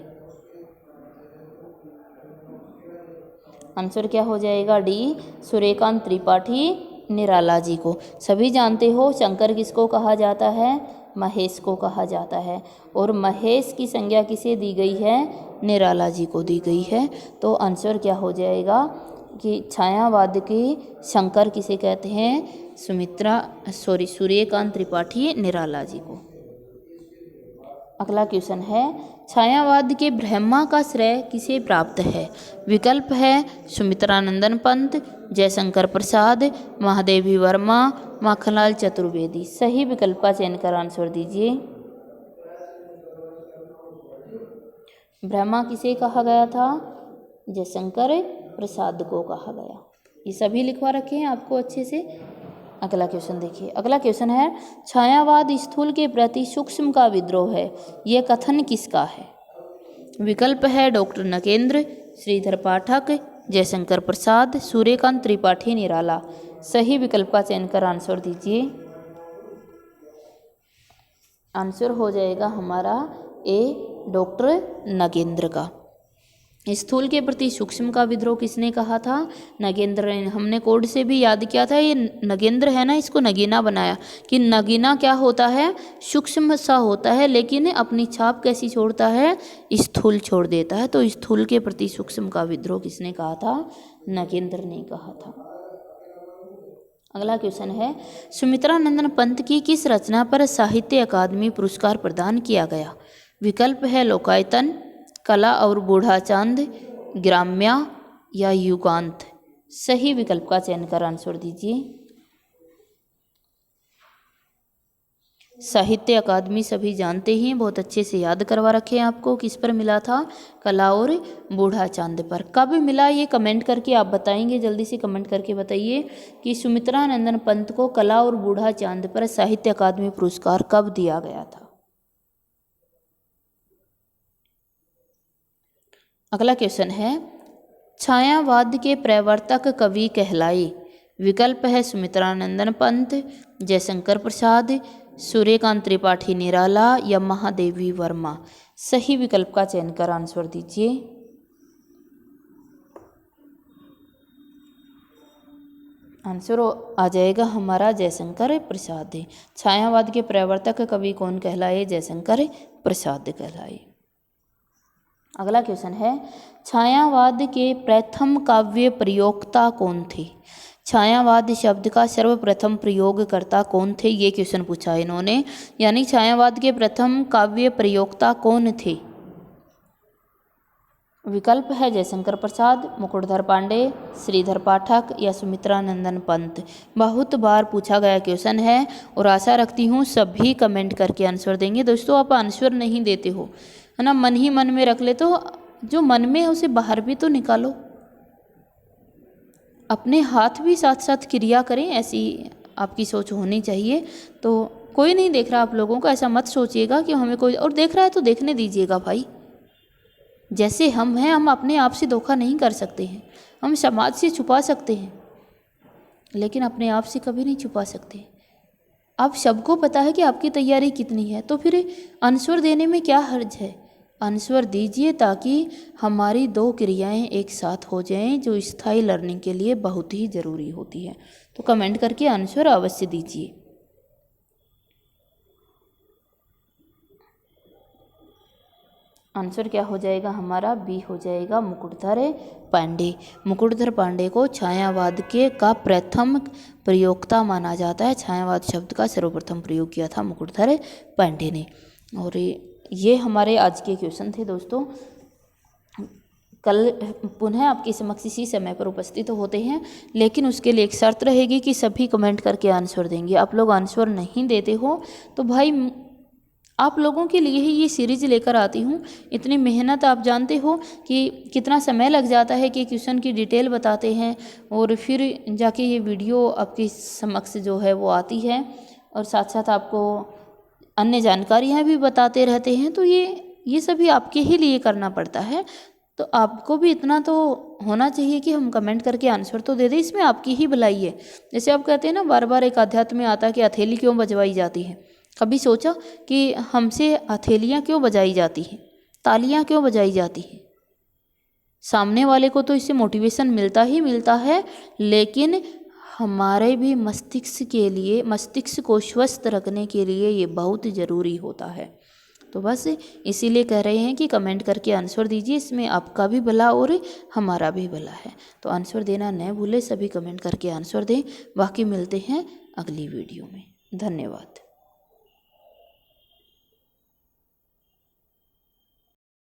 आंसर क्या हो जाएगा? डी, सूर्यकांत त्रिपाठी निराला जी को। सभी जानते हो शंकर किसको कहा जाता है? महेश को कहा जाता है। और महेश की संज्ञा किसे दी गई है? निराला जी को दी गई है। तो आंसर क्या हो जाएगा कि छायावाद के शंकर किसे कहते हैं? सूर्यकांत त्रिपाठी निराला जी को। अगला क्वेश्चन है, छायावाद के ब्रह्मा का श्रेय किसे प्राप्त है? विकल्प है सुमित्रानंदन पंत, जयशंकर प्रसाद, महादेवी वर्मा, माखनलाल चतुर्वेदी। सही विकल्प का चयन कर आंसर दीजिए। ब्रह्मा किसे कहा गया था? जयशंकर प्रसाद को कहा गया। ये सभी लिखवा रखे हैं आपको अच्छे से। अगला क्वेश्चन देखिए। अगला क्वेश्चन है, छायावाद स्थूल के प्रति सूक्ष्म का विद्रोह है, यह कथन किसका है? विकल्प है डॉक्टर नकेंद्र, श्रीधर पाठक, जयशंकर प्रसाद, सूर्यकांत त्रिपाठी निराला। सही विकल्प का चयन कर आंसर दीजिए। आंसर हो जाएगा हमारा ए, डॉक्टर नगेंद्र का। स्थूल के प्रति सूक्ष्म का विद्रोह किसने कहा था? नगेंद्र ने। हमने कोड से भी याद किया था, ये नगेंद्र है ना, इसको नगीना बनाया कि नगीना क्या होता है? सूक्ष्म सा होता है, लेकिन अपनी छाप कैसी छोड़ता है? स्थूल छोड़ देता है। तो स्थूल के प्रति सूक्ष्म का विद्रोह किसने कहा था? नगेंद्र ने कहा था। अगला क्वेश्चन है, सुमित्रानंदन पंत की किस रचना पर साहित्य अकादमी पुरस्कार प्रदान किया गया? विकल्प है लोकायतन, कला और बूढ़ा चांद, ग्राम्या या युगांत। सही विकल्प का चयन कर आंसर दीजिए। साहित्य अकादमी सभी जानते ही, बहुत अच्छे से याद करवा रखे हैं आपको। किस पर मिला था? कला और बूढ़ा चांद पर। कब मिला ये कमेंट करके आप बताएंगे, जल्दी से कमेंट करके बताइए कि सुमित्रानंदन पंत को कला और बूढ़ा चांद पर साहित्य अकादमी पुरस्कार कब दिया गया था। अगला क्वेश्चन है, छायावाद के प्रवर्तक कवि कहलाए? विकल्प है सुमित्रानंदन पंत, जयशंकर प्रसाद, सूर्यकांत त्रिपाठी निराला या महादेवी वर्मा। सही विकल्प का चयन कर आंसर दीजिए। आंसर आ जाएगा हमारा जयशंकर प्रसाद। छायावाद के प्रवर्तक कवि कौन कहलाए? जयशंकर प्रसाद कहलाए। अगला क्वेश्चन है, छायावाद के प्रथम काव्य प्रयोक्ता कौन थे? छायावाद शब्द का सर्वप्रथम प्रयोगकर्ता कौन थे? ये क्वेश्चन पूछा है इन्होंने। यानी छायावाद के प्रथम काव्य प्रयोक्ता कौन थे? विकल्प है जयशंकर प्रसाद, मुकुटधर पांडे, श्रीधर पाठक या सुमित्रा नंदन पंत। बहुत बार पूछा गया क्वेश्चन है और आशा रखती हूँ सभी कमेंट करके आंसर देंगे। दोस्तों आप आंसर नहीं देते हो, है ना, मन ही मन में रख ले, तो जो मन में है उसे बाहर भी तो निकालो, अपने हाथ भी साथ साथ क्रिया करें, ऐसी आपकी सोच होनी चाहिए। तो कोई नहीं देख रहा आप लोगों को, ऐसा मत सोचिएगा कि हमें कोई और देख रहा है तो देखने दीजिएगा भाई। जैसे हम हैं, हम अपने आप से धोखा नहीं कर सकते हैं, हम समाज से छुपा सकते हैं लेकिन अपने आप से कभी नहीं छुपा सकते। आप सबको पता है कि आपकी तैयारी कितनी है, तो फिर आंसर देने में क्या हर्ज है। आंसर दीजिए ताकि हमारी 2 क्रियाएं एक साथ हो जाएं जो स्थायी लर्निंग के लिए बहुत ही ज़रूरी होती है। तो कमेंट करके आंसर अवश्य दीजिए। आंसर क्या हो जाएगा हमारा, बी हो जाएगा मुकुटधर पांडे। मुकुटधर पांडे को छायावाद का प्रथम प्रयोक्ता माना जाता है। छायावाद शब्द का सर्वप्रथम प्रयोग किया था मुकुटधर पांडे ने। और ये हमारे आज के क्वेश्चन थे दोस्तों। कल पुनः आपके समक्ष इसी समय पर उपस्थित होते हैं, लेकिन उसके लिए एक शर्त रहेगी कि सभी कमेंट करके आंसर देंगे। आप लोग आंसर नहीं देते हो तो भाई आप लोगों के लिए ही ये सीरीज लेकर आती हूँ। इतनी मेहनत आप जानते हो कि कितना समय लग जाता है कि क्वेश्चन की डिटेल बताते हैं और फिर जाके ये वीडियो आपके समक्ष जो है वो आती है और साथ साथ आपको अन्य जानकारियाँ भी बताते रहते हैं। तो ये सभी आपके ही लिए करना पड़ता है। तो आपको भी इतना तो होना चाहिए कि हम कमेंट करके आंसर तो दे दें, इसमें आपकी ही भलाई है। जैसे आप कहते हैं ना, बार बार एक अध्यात्म में आता है कि हथेली क्यों बजवाई जाती है। कभी सोचा कि हमसे हथेलियाँ क्यों बजाई जाती हैं, तालियाँ क्यों बजाई जाती हैं। सामने वाले को तो इससे मोटिवेशन मिलता ही मिलता है, लेकिन हमारे भी मस्तिष्क के लिए, मस्तिष्क को स्वस्थ रखने के लिए ये बहुत ज़रूरी होता है। तो बस इसीलिए कह रहे हैं कि कमेंट करके आंसर दीजिए, इसमें आपका भी भला और हमारा भी भला है। तो आंसर देना न भूलें, सभी कमेंट करके आंसर दें। बाकी मिलते हैं अगली वीडियो में। धन्यवाद।